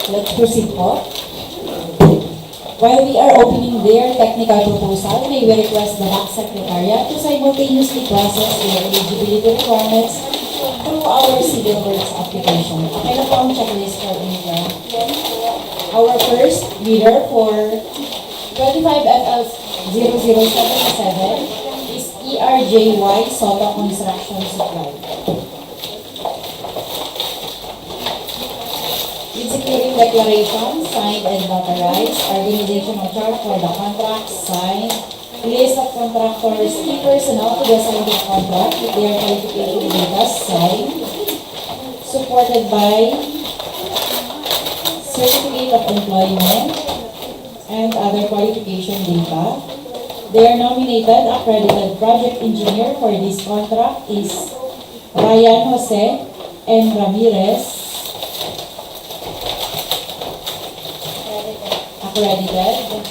Let's proceed po. While we are opening their technical proposal, may we request the back secretariat to simultaneously process their eligibility requirements through our civil works application. Okay na po ang checklist for INFRA. Our first bidder for 25FL0077 is ERJY Soto Construction Supply. With securing declaration, signed and notarized. Organizational chart for the contract, signed. List of contractors, key personnel to be assigned to the contract with their qualification data, signed. Supported by certificate of employment and other qualification data. Their nominated accredited project engineer for this contract is Ryan Jose and Ramirez, accredited.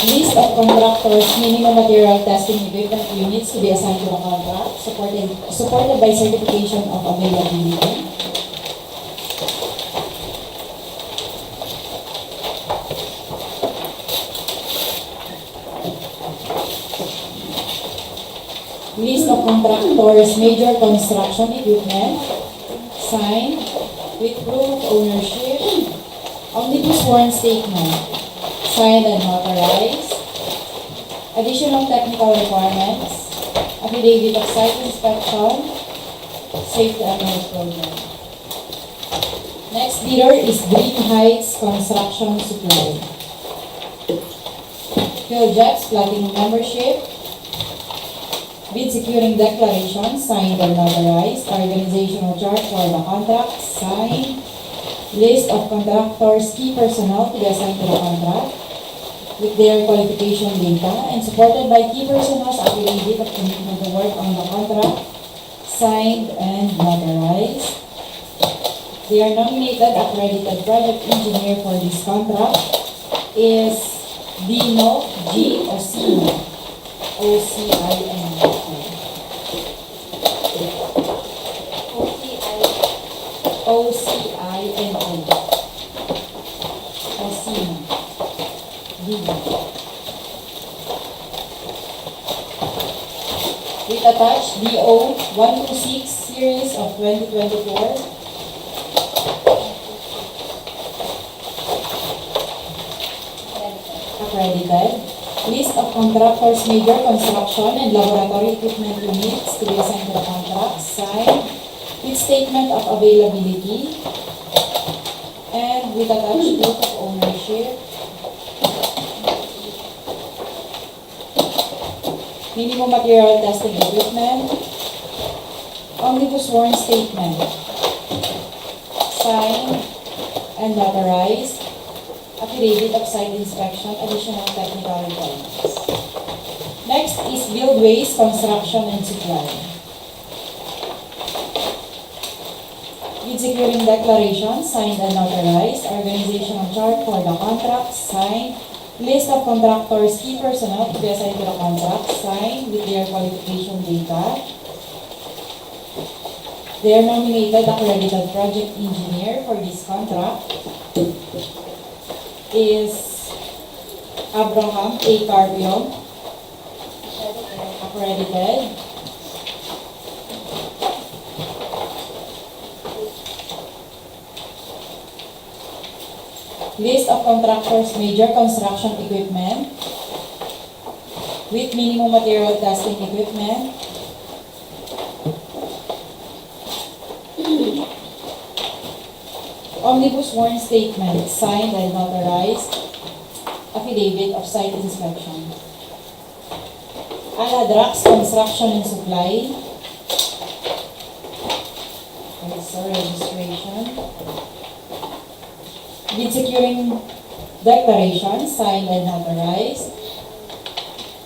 List of contractors, minimum material testing equipment units to be assigned to the contract, supported by certification of availability. List of contractors, major construction equipment, signed with proof of ownership. Omnibus sworn statement, signed and notarized. Additional technical requirements, affidavit of site inspection, safety and health program. Next bidder is Green Heights Construction Supply. Philjex Platinum Membership. Bid securing declaration, signed and notarized. Organizational chart for the contract, signed. List of contractors, key personnel to be assigned to the contract with their qualification data and supported by key personnel's affidavit of commitment to work on the contract, signed and notarized. Their nominated accredited project engineer for this contract is Dino G. Ocino, O-C-I-N. O-C-I-N-O. Ocino. With attached DO 126 series of 2024. Accredited. List of contractors, major construction and laboratory equipment units to be assigned to the contract, signed with statement of availability and with attached proof of ownership. Minimum material testing equipment. Omnibus sworn statement. Signed and notarized. Affidavit of site inspection, additional technical requirements. Next is Buildways Construction and Supply. Bid securing declaration, signed and notarized. Organizational chart for the contract, signed. List of contractors, key personnel to be assigned to the contract, signed with their qualification data. Their nominated accredited project engineer for this contract is Abraham A. Carpio, accredited. List of contractors, major construction equipment with minimum material testing equipment. Omnibus sworn statement, signed and notarized. Affidavit of site inspection. Aladrax Construction and Supply. Registration. Bid securing declaration, signed and notarized.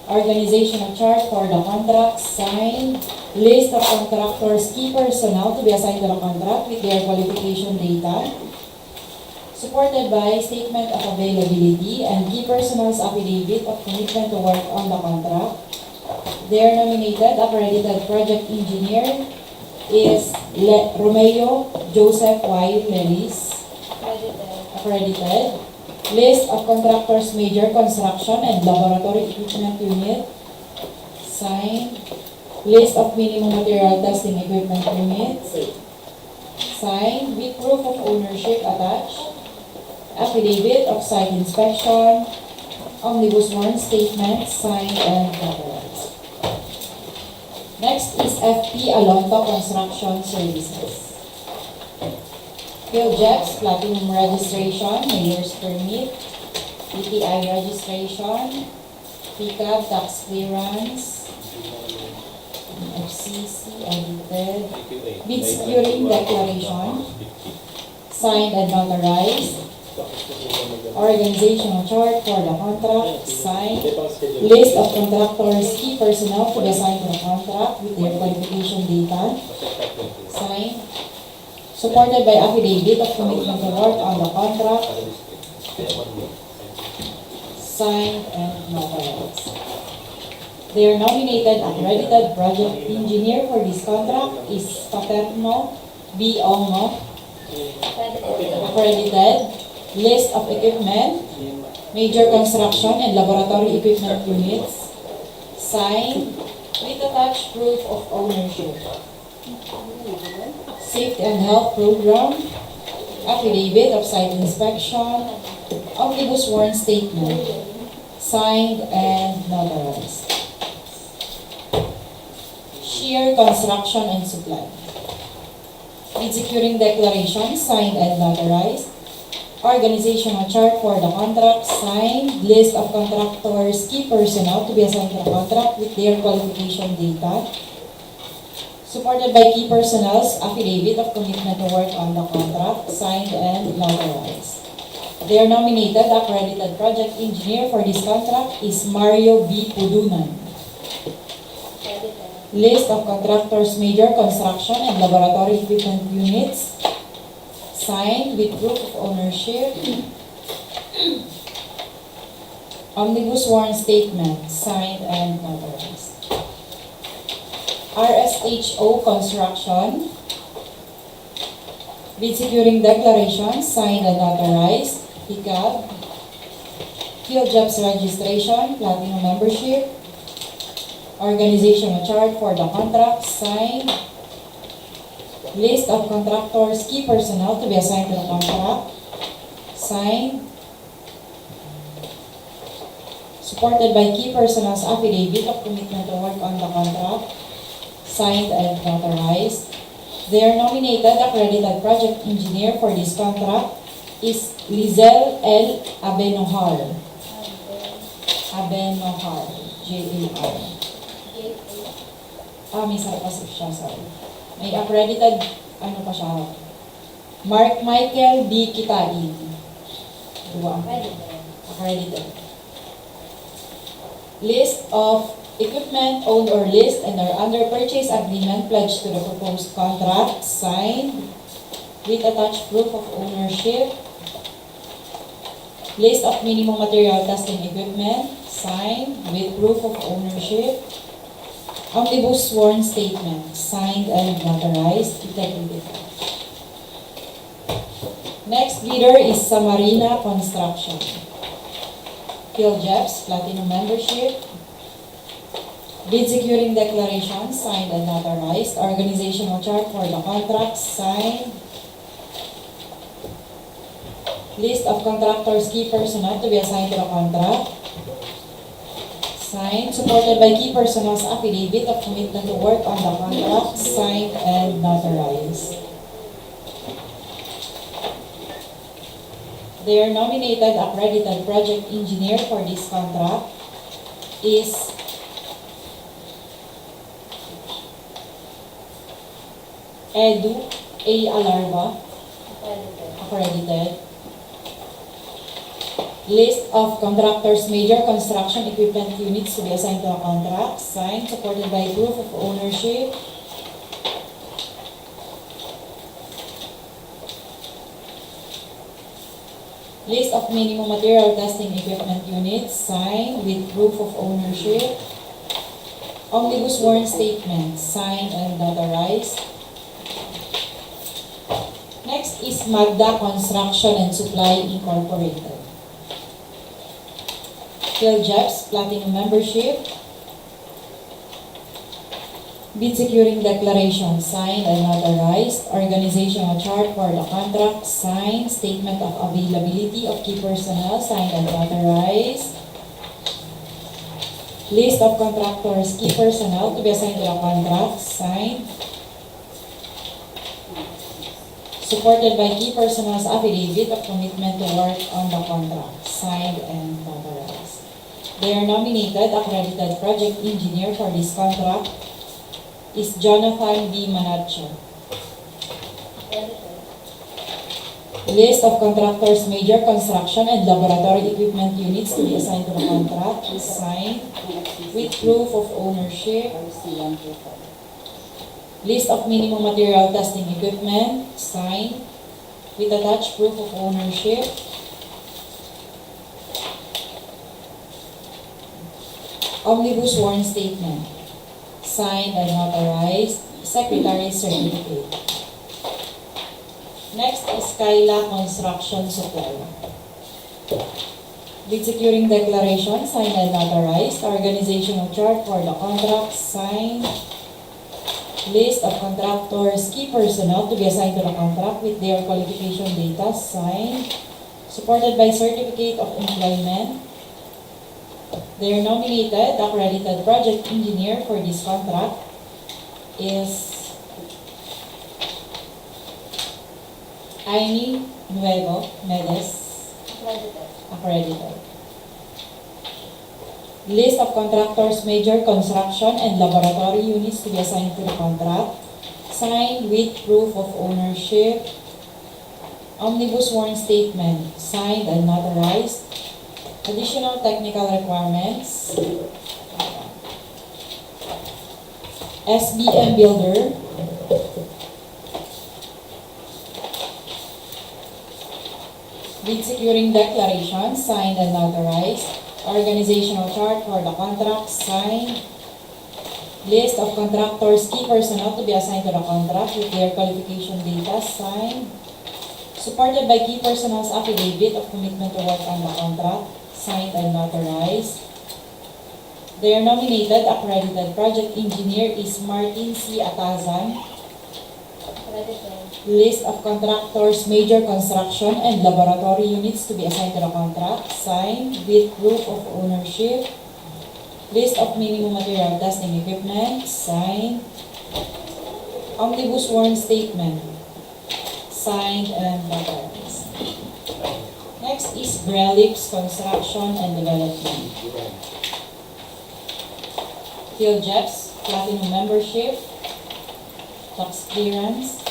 Organizational chart for the contract, signed. List of contractors, key personnel to be assigned to the contract with their qualification data. Supported by statement of availability and key personnel's affidavit of commitment to work on the contract. Their nominated accredited project engineer is Romeo Joseph Y. Lelis, accredited. List of contractors, major construction and laboratory equipment unit, signed. List of minimum material testing equipment units, signed with proof of ownership attached. Affidavit of site inspection, Omnibus Warrant Statement, signed and notarized. Next is FP Alonto Construction Services. PhilJets, Platinum Registration, Mayor's Permit, DTI Registration, PICAB Tax Clearance, FCC, audited, bid securing declaration, signed and notarized, organizational chart for the contract, signed, list of contractors, key personnel to be assigned to the contract with their qualification data, signed, supported by affidavit of commitment to work on the contract, signed and notarized. They are nominated accredited project engineer for this contract is Paterno B. Ongo, accredited, list of equipment, major construction and laboratory equipment units, signed, with attached proof of ownership. Safety and health program, affidavit of site inspection, omnibus warrant statement, signed and notarized. Shear construction and supply. Bid securing declaration, signed and notarized. Organizational chart for the contract, signed, list of contractors, key personnel to be assigned to the contract with their qualification data, supported by key personnel's affidavit of commitment to work on the contract, signed and notarized. Their nominated accredited project engineer for this contract is Mario B. Pudunan. List of contractors, major construction and laboratory equipment units, signed with proof of ownership. Omnibus warrant statement, signed and notarized. RSHO Construction, bid securing declaration, signed and notarized. PICAB, PhilJets registration, platinum membership, organizational chart for the contract, signed, list of contractors, key personnel to be assigned to the contract, signed, supported by key personnel's affidavit of commitment to work on the contract, signed and notarized. Their nominated accredited project engineer for this contract is Lizel L. Abenohar. Abenohar. J-A-R. May sarcastic siya, sorry. May accredited, ano pa siya? Mark Michael D. Kitain. Dua. Accredited. List of equipment owned or leased and are under purchase agreement pledged to the proposed contract, signed, with attached proof of ownership. List of minimum material testing equipment, signed, with proof of ownership. Omnibus sworn statement, signed and notarized, effective. Next bidder is Samarina Construction. PhilJets, platinum membership. Bid securing declaration, signed and notarized. Organizational chart for the contract, signed. List of contractors, key personnel to be assigned to the contract, signed, supported by key personnel's affidavit of commitment to work on the contract, signed and notarized. Their nominated accredited project engineer for this contract is Edu A. Alarva, accredited. List of contractors, major construction equipment units to be assigned to a contract, signed, supported by proof of ownership. List of minimum material testing equipment units, signed, with proof of ownership. Omnibus warrant statement, signed and notarized. Next is Magda Construction and Supply Incorporated. PhilJets, platinum membership. Bid securing declaration, signed and notarized. Organizational chart for the contract, signed. Statement of availability of key personnel, signed and notarized. List of contractors, key personnel to be assigned to the contract, signed. Supported by key personnel's affidavit of commitment to work on the contract, signed and notarized. They are nominated accredited project engineer for this contract is Jonathan B. Manacho. List of contractors, major construction and laboratory equipment units to be assigned to the contract is signed with proof of ownership. List of minimum material testing equipment, signed with attached proof of ownership. Omnibus sworn statement, signed and notarized, Secretary's certificate. Next is Kaila Construction Supply. Bid securing declaration, signed and notarized, organizational chart for the contract, signed. List of contractors, key personnel to be assigned to the contract with their qualification data, signed. Supported by certificate of employment. They are nominated accredited project engineer for this contract is Aini Nuevo Medes, accredited. List of contractors, major construction and laboratory units to be assigned to the contract, signed with proof of ownership. Omnibus sworn statement, signed and notarized. Additional technical requirements. SBM Builder. Bid securing declaration, signed and notarized. Organizational chart for the contract, signed. List of contractors, key personnel to be assigned to the contract with their qualification data, signed. Supported by key personnel's affidavit of commitment to work on the contract, signed and notarized. They are nominated accredited project engineer is Martin C. Atazan. List of contractors, major construction and laboratory units to be assigned to the contract, signed with proof of ownership. List of minimum material testing equipment, signed. Omnibus sworn statement, signed and notarized. Next is Brelix Construction and Development. PhilJeps, Platinum Membership, Tax Clearance.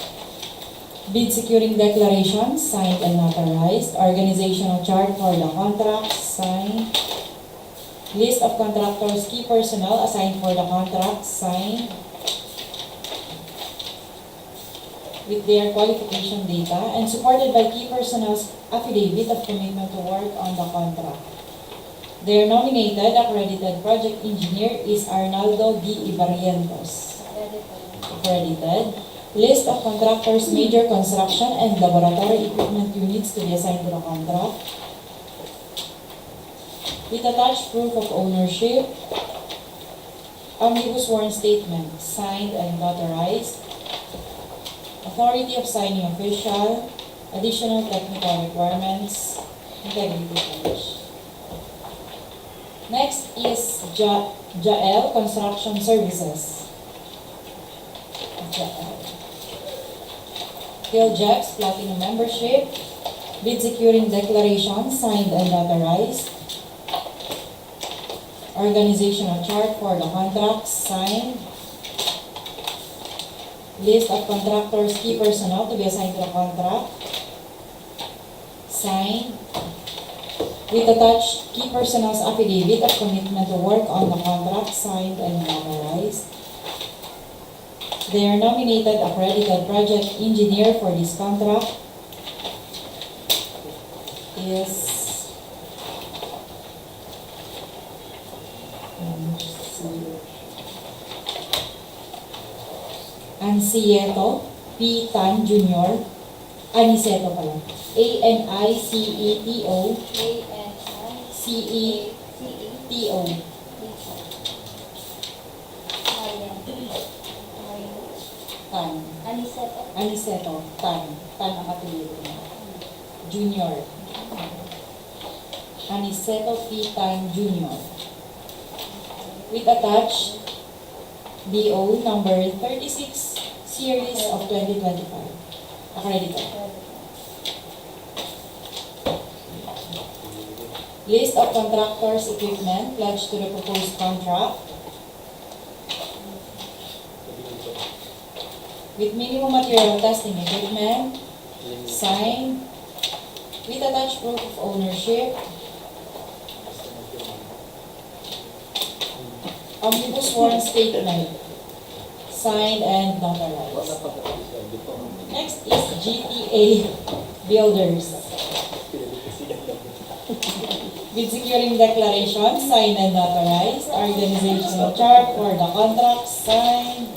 Bid securing declaration, signed and notarized. Organizational chart for the contract, signed. List of contractors, key personnel assigned for the contract, signed. With their qualification data and supported by key personnel's affidavit of commitment to work on the contract. Their nominated accredited project engineer is Arnaldo D. Ibarrientos. Accredited. List of contractors, major construction and laboratory equipment units to be assigned to the contract. With attached proof of ownership. Omnibus sworn statement, signed and notarized. Authority of signing official. Additional technical requirements. Integrity pledge. Next is Jael Construction Services. Jael. PhilJeps Platinum Membership. Bid securing declaration, signed and notarized. Organizational chart for the contract, signed. List of contractors, key personnel to be assigned to the contract, signed. With attached key personnel's affidavit of commitment to work on the contract, signed and notarized. They are nominated accredited project engineer for this contract is Anicieto P. Tan Jr. Aniceto pala. A-N-I-C-E-T-O C-E-T-O Tan. Aniceto Tan. Tan ang apelyido niya. Junior. Aniceto P. Tan Jr. with attached DO number 36 series of 2025. Accredited. List of contractors' equipment pledged to the proposed contract with minimum material testing equipment, signed, with attached proof of ownership, omnibus sworn statement, signed and notarized. Next is GTA Builders. With securing declaration, signed and notarized, organizational chart for the contract, signed,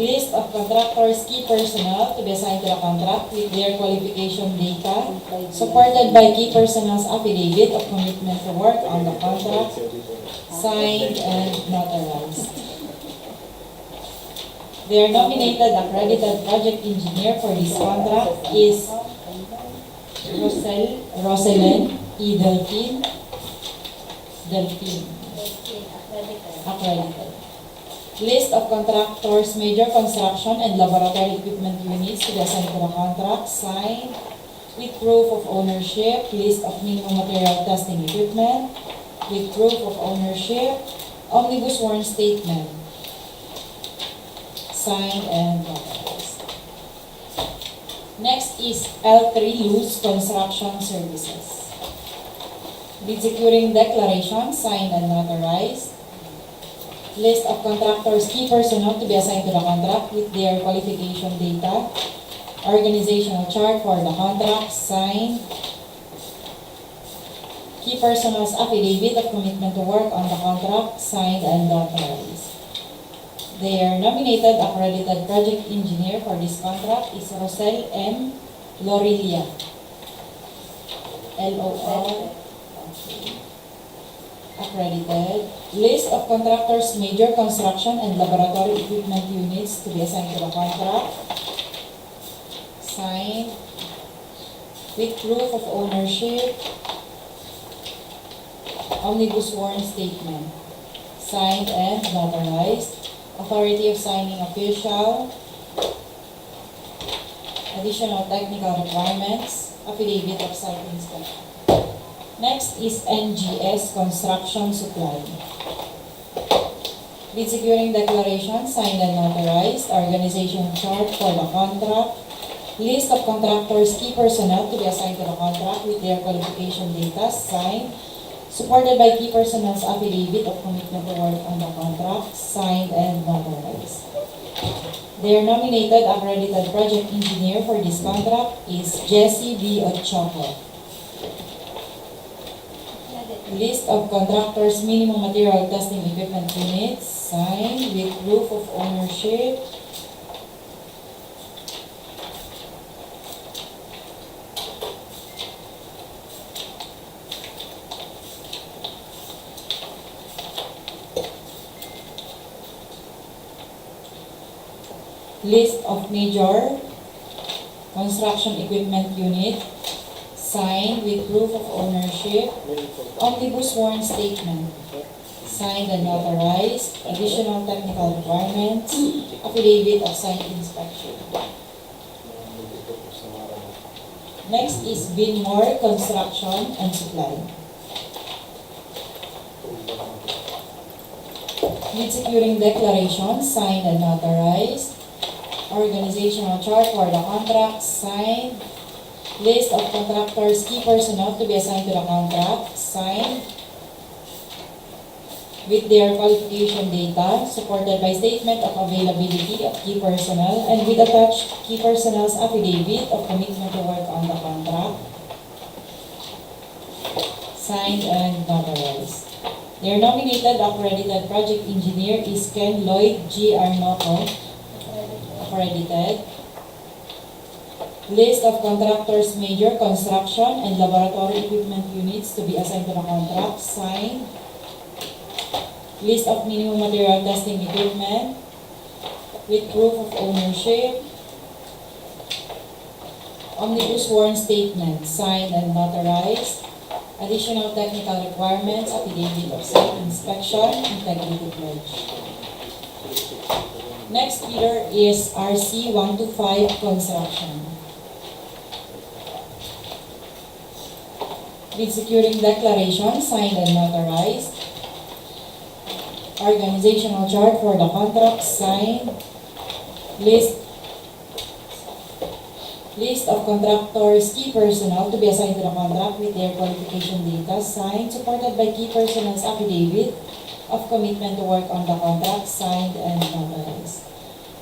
list of contractors, key personnel to be assigned to the contract with their qualification data, supported by key personnel's affidavit of commitment to work on the contract, signed and notarized. Their nominated accredited project engineer for this contract is Roselyn E. Delphine, accredited. List of contractors, major construction and laboratory equipment units to be assigned to the contract, signed, with proof of ownership, list of minimum material testing equipment, with proof of ownership, omnibus sworn statement, signed and notarized. Next is L3 Loose Construction Services. With securing declaration, signed and notarized. List of contractors, key personnel to be assigned to the contract with their qualification data. Organizational chart for the contract, signed. Key personnel's affidavit of commitment to work on the contract, signed and notarized. Their nominated accredited project engineer for this contract is Rosel M. Lorilia. LOR. Accredited. List of contractors, major construction and laboratory equipment units to be assigned to the contract, signed, with proof of ownership, omnibus sworn statement, signed and notarized. Authority of signing official, additional technical requirements, affidavit of site inspection. Next is NGS Construction Supply. With securing declaration, signed and notarized, organization chart for the contract, list of contractors, key personnel to be assigned to the contract with their qualification data, signed, supported by key personnel's affidavit of commitment to work on the contract, signed and notarized. Their nominated accredited project engineer for this contract is Jessie B. Ochoco. List of contractors, minimum material testing equipment units, signed, with proof of ownership, list of major construction equipment unit, signed, with proof of ownership, omnibus sworn statement, signed and notarized, additional technical requirements, affidavit of site inspection. Next is Binmore Construction and Supply. With securing declaration, signed and notarized, organizational chart for the contract, signed, list of contractors, key personnel to be assigned to the contract, signed, with their qualification data, supported by statement of availability of key personnel, and with attached key personnel's affidavit of commitment to work on the contract, signed and notarized. Their nominated accredited project engineer is Ken Lloyd G. Arnoco, accredited. List of contractors, major construction and laboratory equipment units to be assigned to the contract, signed. List of minimum material testing equipment with proof of ownership. Omnibus sworn statement, signed and notarized. Additional technical requirements, affidavit of site inspection, integrity pledge. Next bidder is RC 125 Construction. Bid securing declaration, signed and notarized. Organizational chart for the contract, signed. List of contractors, key personnel to be assigned to the contract with their qualification data, signed, supported by key personnel's affidavit of commitment to work on the contract, signed and notarized.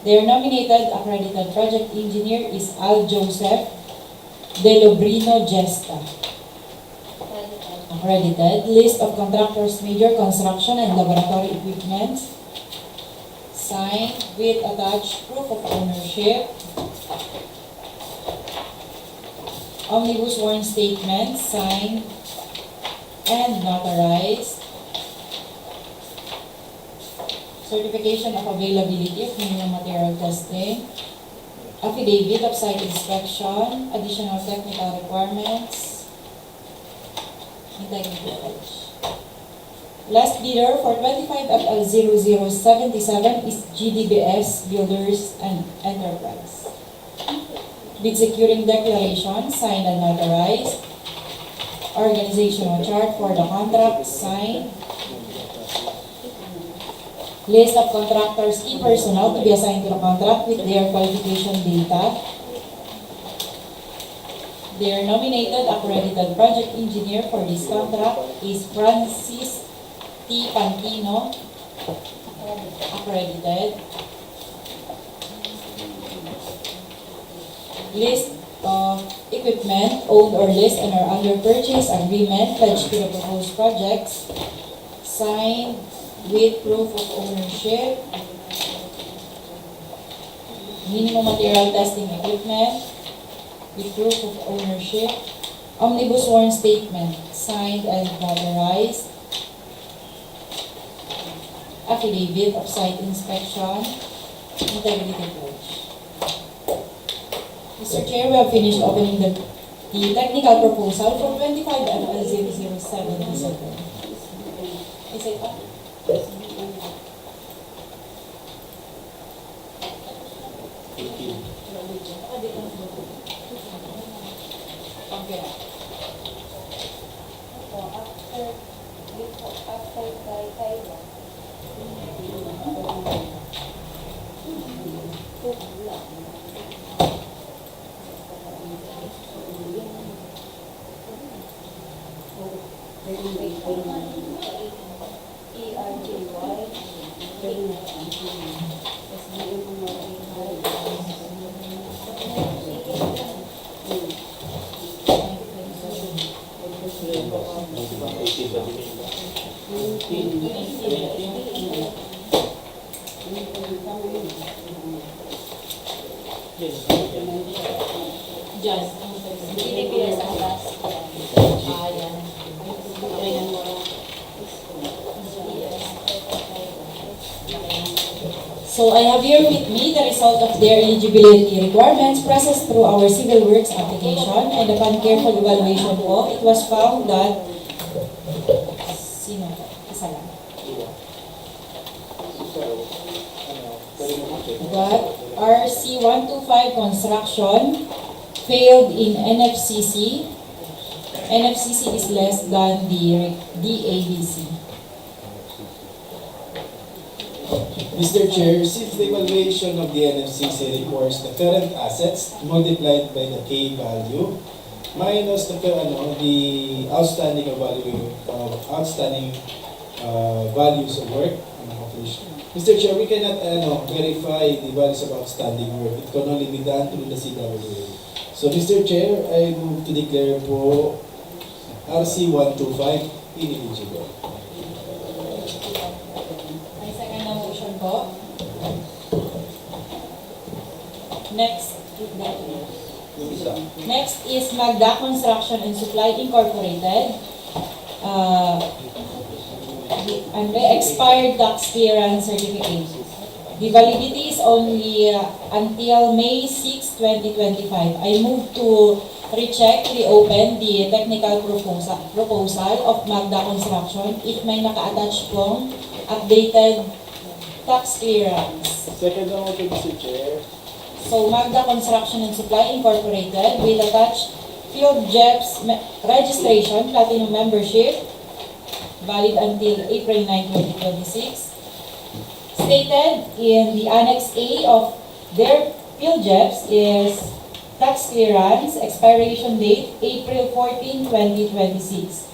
Their nominated accredited project engineer is Al Joseph Delobrino Gesta. Accredited. List of contractors, major construction and laboratory equipment, signed with attached proof of ownership. Omnibus warrant statement, signed and notarized. Certification of availability of minimum material testing. Affidavit of site inspection. Additional technical requirements. Integrity pledge. Last bidder for 25 FL0077 is GDBS Builders and Enterprise. Bid securing declaration, signed and notarized. Organizational chart for the contract, signed. List of contractors, key personnel to be assigned to the contract with their qualification data. Their nominated accredited project engineer for this contract is Francis T. Pantino, accredited. List of equipment owned or leased and are under purchase agreement pledged to the proposed projects, signed with proof of ownership. Minimum material testing equipment with proof of ownership. Omnibus warrant statement, signed and notarized. Affidavit of site inspection, integrity pledge. Mr. Chair, we have finished opening the technical proposal for 25 FL0077. Is it up? Okay. Just DPWH ang last. Ayan. So I have here with me the result of their eligibility requirements processed through our civil works application, and upon careful evaluation po, it was found that that RC125 construction failed in NFCC. NFCC is less than the DABC. Mr. Chair, since the evaluation of the NFCC requires the current assets multiplied by the K value minus the outstanding values of work. Mr. Chair, we cannot verify the values of outstanding work. It can only be done through the CWA. So, Mr. Chair, I move to declare po RC125 ineligible. May second na motion po. Next is Magda Construction and Supply Incorporated. And the expired tax clearance certificate. The validity is only until May 6, 2025. I move to recheck, reopen the technical proposal of Magda Construction if may naka-attach pong updated tax clearance. Second ang ito, Mr. Chair. So Magda Construction and Supply Incorporated will attach Field JEPS registration, Platinum membership, valid until April 9, 2026. Stated in the Annex A of their Field JEPS is tax clearance, expiration date, April 14, 2026.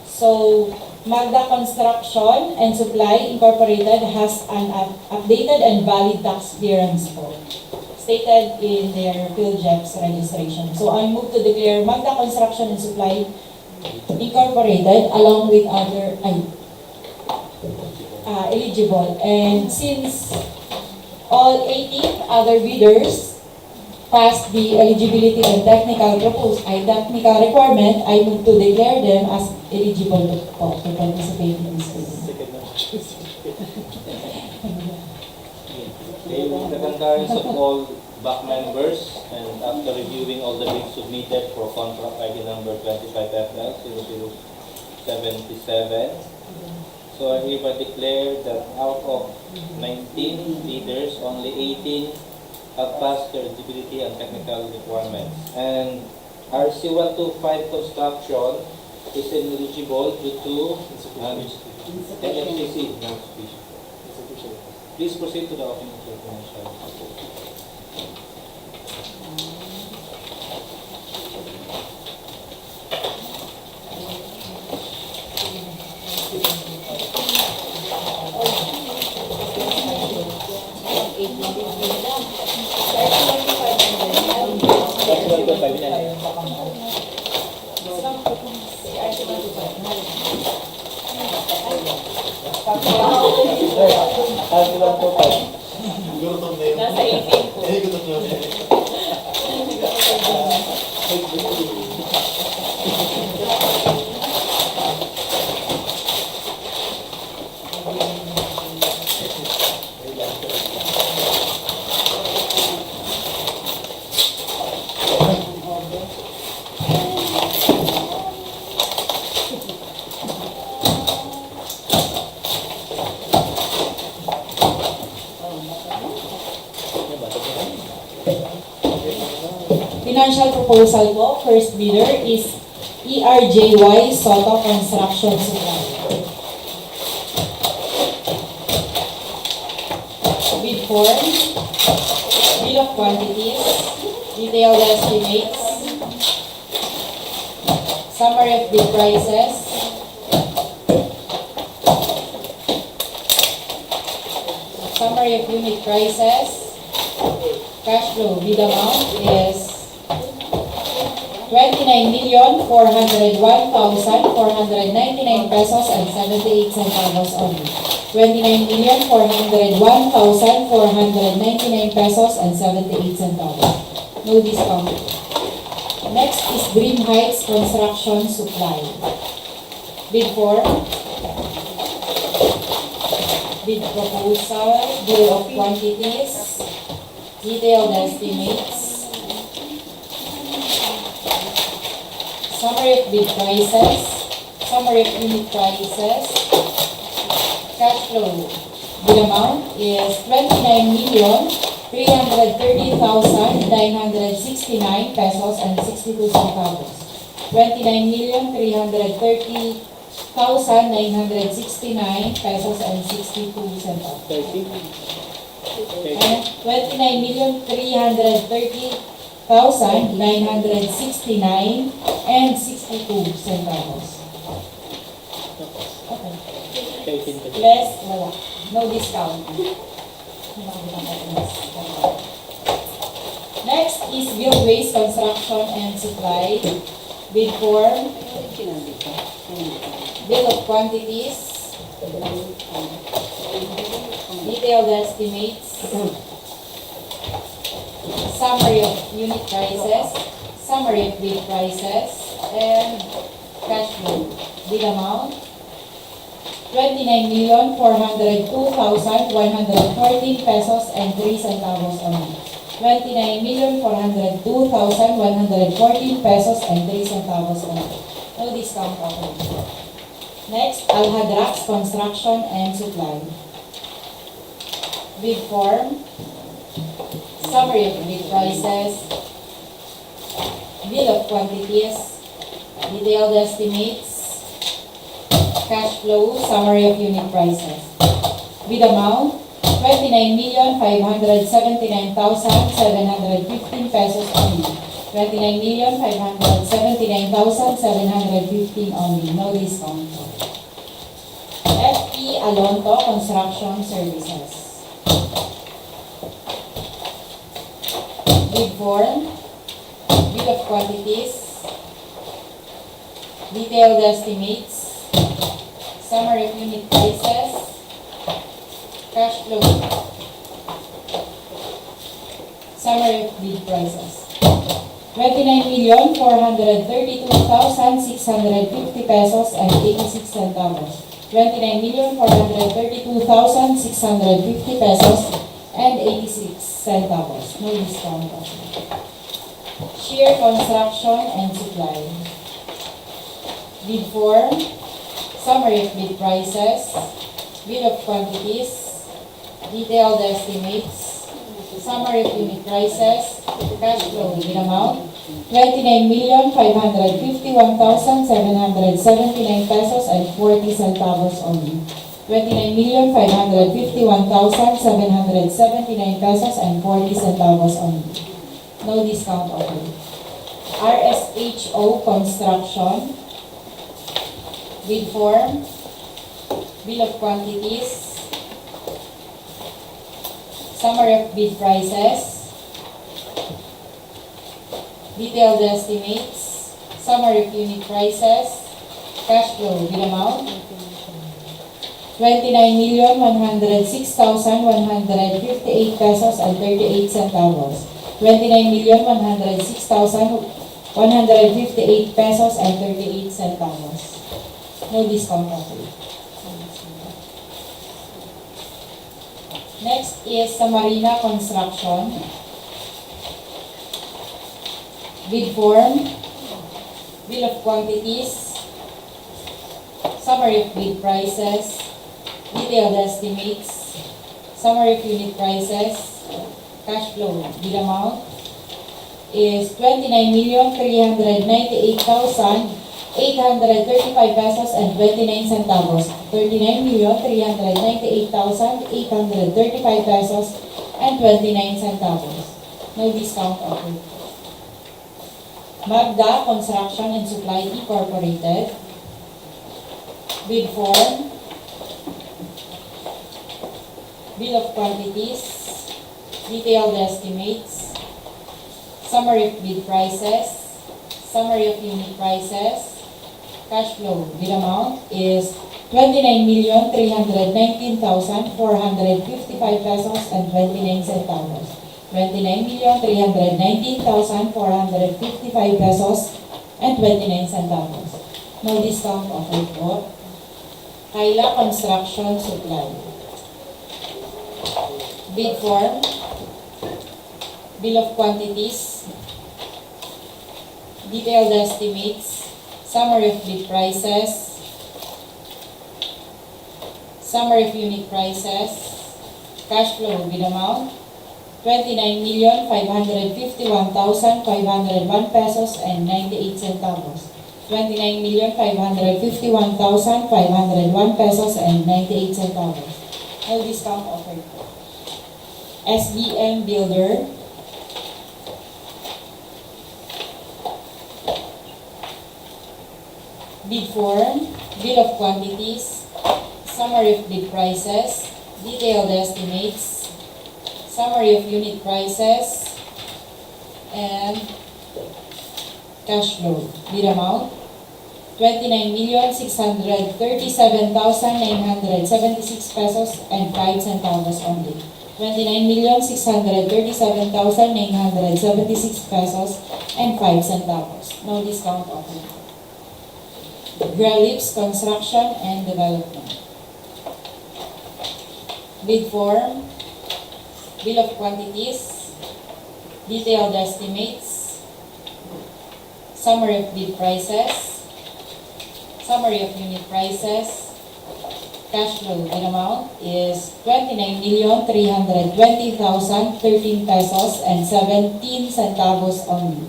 So, Magda Construction and Supply Incorporated has an updated and valid tax clearance form stated in their Field JEPS registration. So, I move to declare Magda Construction and Supply Incorporated along with other eligible. And since all 18 other bidders passed the eligibility and technical requirement, I move to declare them as eligible to participate in this bidding. Second ang ito, Mr. Chair. Okay, with the concurrence of all back members and after reviewing all the bids submitted for contract ID number 25FL0077, so I hereby declare that out of 19 bidders, only 18 have passed their eligibility and technical requirements. And RC125 construction is ineligible due to NFCC. Please proceed to the opening of your financial report. Gutom na yun. Nasa 18 po. Eh, gutom na yun. Financial proposal po, first bidder is Brgy Soto Construction Supply. Bid form, bill of quantities, detailed estimates, summary of bid prices, summary of unit prices, cash flow. Bid amount is 29,401,499 pesos and 78 centavos only. 29,401,499 pesos and 78 centavos. No discount. Next is Green Heights Construction Supply. Bid form, bid proposal, bill of quantities, detailed estimates, summary of bid prices, summary of unit prices, cash flow. The amount is 29,330,969 pesos and 62 centavos. 29,330,969 pesos and 62 centavos. And 29,330,969 and 62 centavos. Okay. Less, wala. No discount. Next is Build Waste Construction and Supply. Bid form, bill of quantities, detailed estimates, summary of unit prices, summary of bid prices, and cash flow. Bid amount, 29,402,114 pesos and 3 centavos only. 29,402,114 pesos and 3 centavos only. No discount offer. Next, Alhadrax Construction and Supply. Bid form, summary of bid prices, bill of quantities, detailed estimates, cash flow, summary of unit prices. Bid amount, 29,579,715 pesos only. 29,579,715 only. No discount. FP Alonto Construction Services. Bid form, bill of quantities, detailed estimates, summary of unit prices, cash flow, summary of bid prices. 29,432,650 pesos and 86 centavos. 29,432,650 pesos and 86 centavos. No discount. Shear Construction and Supply. Bid form, summary of bid prices, bill of quantities, detailed estimates, summary of unit prices, cash flow. Bid amount, 29,551,779 pesos and 40 centavos only. 29,551,779 pesos and 40 centavos only. No discount offer. RSHO Construction. Bid form, bill of quantities, summary of bid prices, detailed estimates, summary of unit prices, cash flow. Bid amount, 29,106,158 pesos and 38 centavos. 29,106,158 pesos and 38 centavos. No discount offer. Next is Samarina Construction. Bid form, bill of quantities, summary of bid prices, detailed estimates, summary of unit prices, cash flow. Bid amount is 29,398,835 pesos and 29 centavos. 29,398,835 pesos and 29 centavos. No discount offer. Magda Construction and Supply Incorporated. Bid form, bill of quantities, detailed estimates, summary of bid prices, summary of unit prices, cash flow. Bid amount is 29,319,455 pesos and 29 centavos. 29,319,455 pesos and 29 centavos. No discount offered po. Kaila Construction Supply. Bid form, bill of quantities, detailed estimates, summary of bid prices, summary of unit prices, cash flow. Bid amount, 29,551,501 pesos and 98 centavos. 29,551,501 pesos and 98 centavos. No discount offered. SBM Builder. Bid form, bill of quantities, summary of bid prices, detailed estimates, summary of unit prices, and cash flow. Bid amount, 29,637,976 pesos and 5 centavos only. 29,637,976 pesos and 5 centavos. No discount offered. Grelips Construction and Development. Bid form, bill of quantities, detailed estimates, summary of bid prices, summary of unit prices, cash flow. The amount is 29,320,013 pesos and 17 centavos only.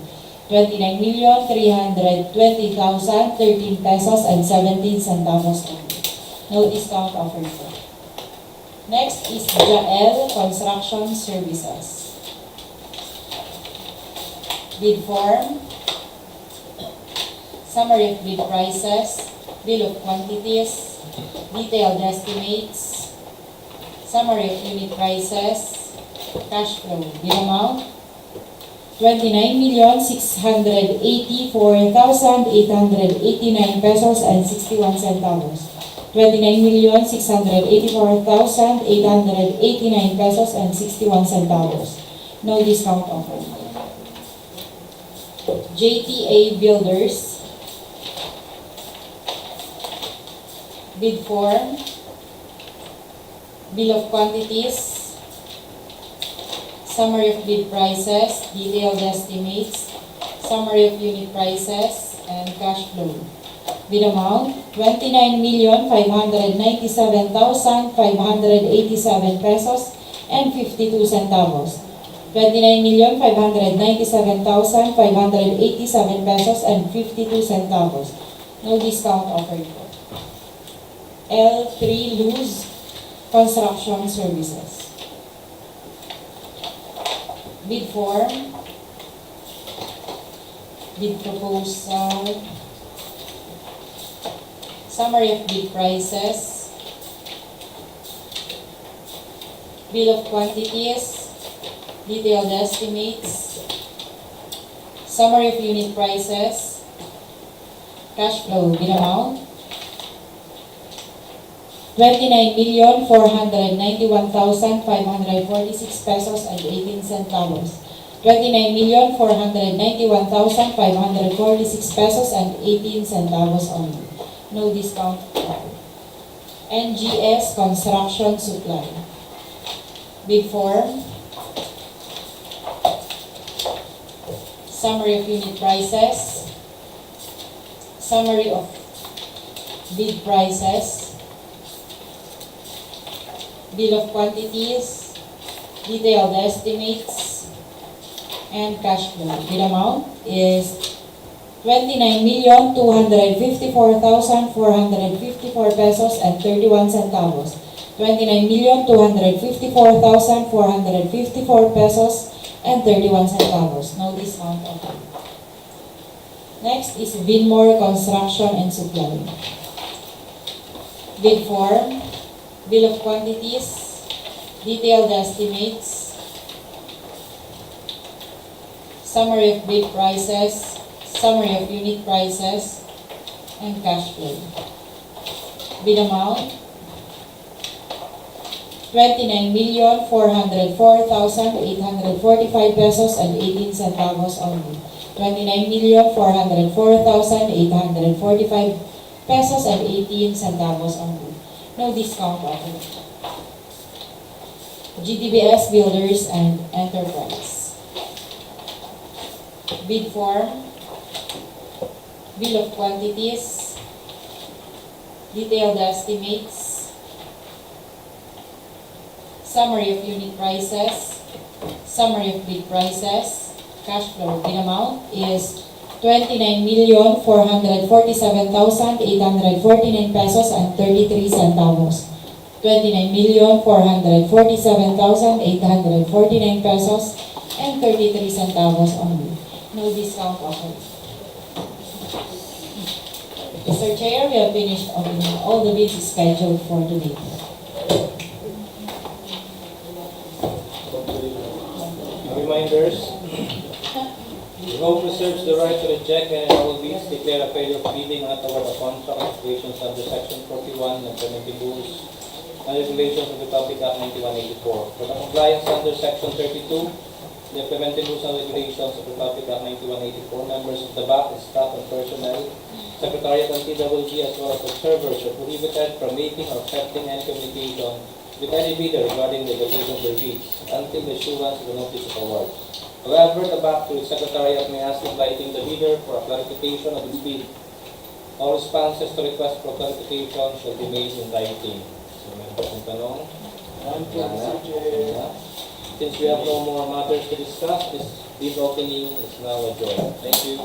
29,320,013 pesos and 17 centavos only. No discount offered po. Next is Jael Construction Services. Bid form, summary of bid prices, bill of quantities, detailed estimates, summary of unit prices, cash flow. Bid amount, 29,684,889 pesos and 61 centavos. 29,684,889 pesos and 61 centavos. No discount offered. JTA Builders. Bid form, bill of quantities, summary of bid prices, detailed estimates, summary of unit prices, and cash flow. Bid amount, 29,597,587 pesos and 52 centavos. 29,597,587 pesos and 52 centavos. No discount offered po. L3 Luz Construction Services. Bid form, bid proposal, summary of bid prices, bill of quantities, detailed estimates, summary of unit prices, cash flow. Bid amount, 29,491,546 pesos and 18 centavos. 29,491,546 pesos and 18 centavos only. No discount. NGS Construction Supply. Bid form, summary of unit prices, summary of bid prices, bill of quantities, detailed estimates, and cash flow. Bid amount is 29,254,454 pesos and 31 centavos. 29,254,454 pesos and 31 centavos. No discount offered. Next is Vinmore Construction and Supply. Bid form, bill of quantities, detailed estimates, summary of bid prices, summary of unit prices, and cash flow. Bid amount, 29,404,845 pesos and 18 centavos only. 29,404,845 pesos and 18 centavos only. No discount offered. GDBS Builders and Enterprise. Bid form, bill of quantities, detailed estimates, summary of unit prices, summary of bid prices, cash flow. Bid amount is 29,447,849 pesos and 33 centavos. 29,447,849 pesos and 33 centavos only. No discount offered. Mr. Chair, we have finished opening all the bids scheduled for today. Reminders. The home reserves the right to reject any and all bids, declare a failure of bidding, and award a contract operations under Section 41 and 70 rules and regulations of the Public Act 9184. For the compliance under Section 32, the implementing rules and regulations of the Public Act 9184, members of the BAC, staff and personnel, Secretariat and TWG, as well as observers are prohibited from making or accepting any communication with any bidder regarding the evaluation of their bids until the issuance of the notice of award. However, the back to the Secretariat may ask inviting the bidder for a clarification of its bid. All responses to request for clarification shall be made in writing. So, may kung tanong? Wala. Since we have no more matters to discuss, this bid opening is now adjourned. Thank you.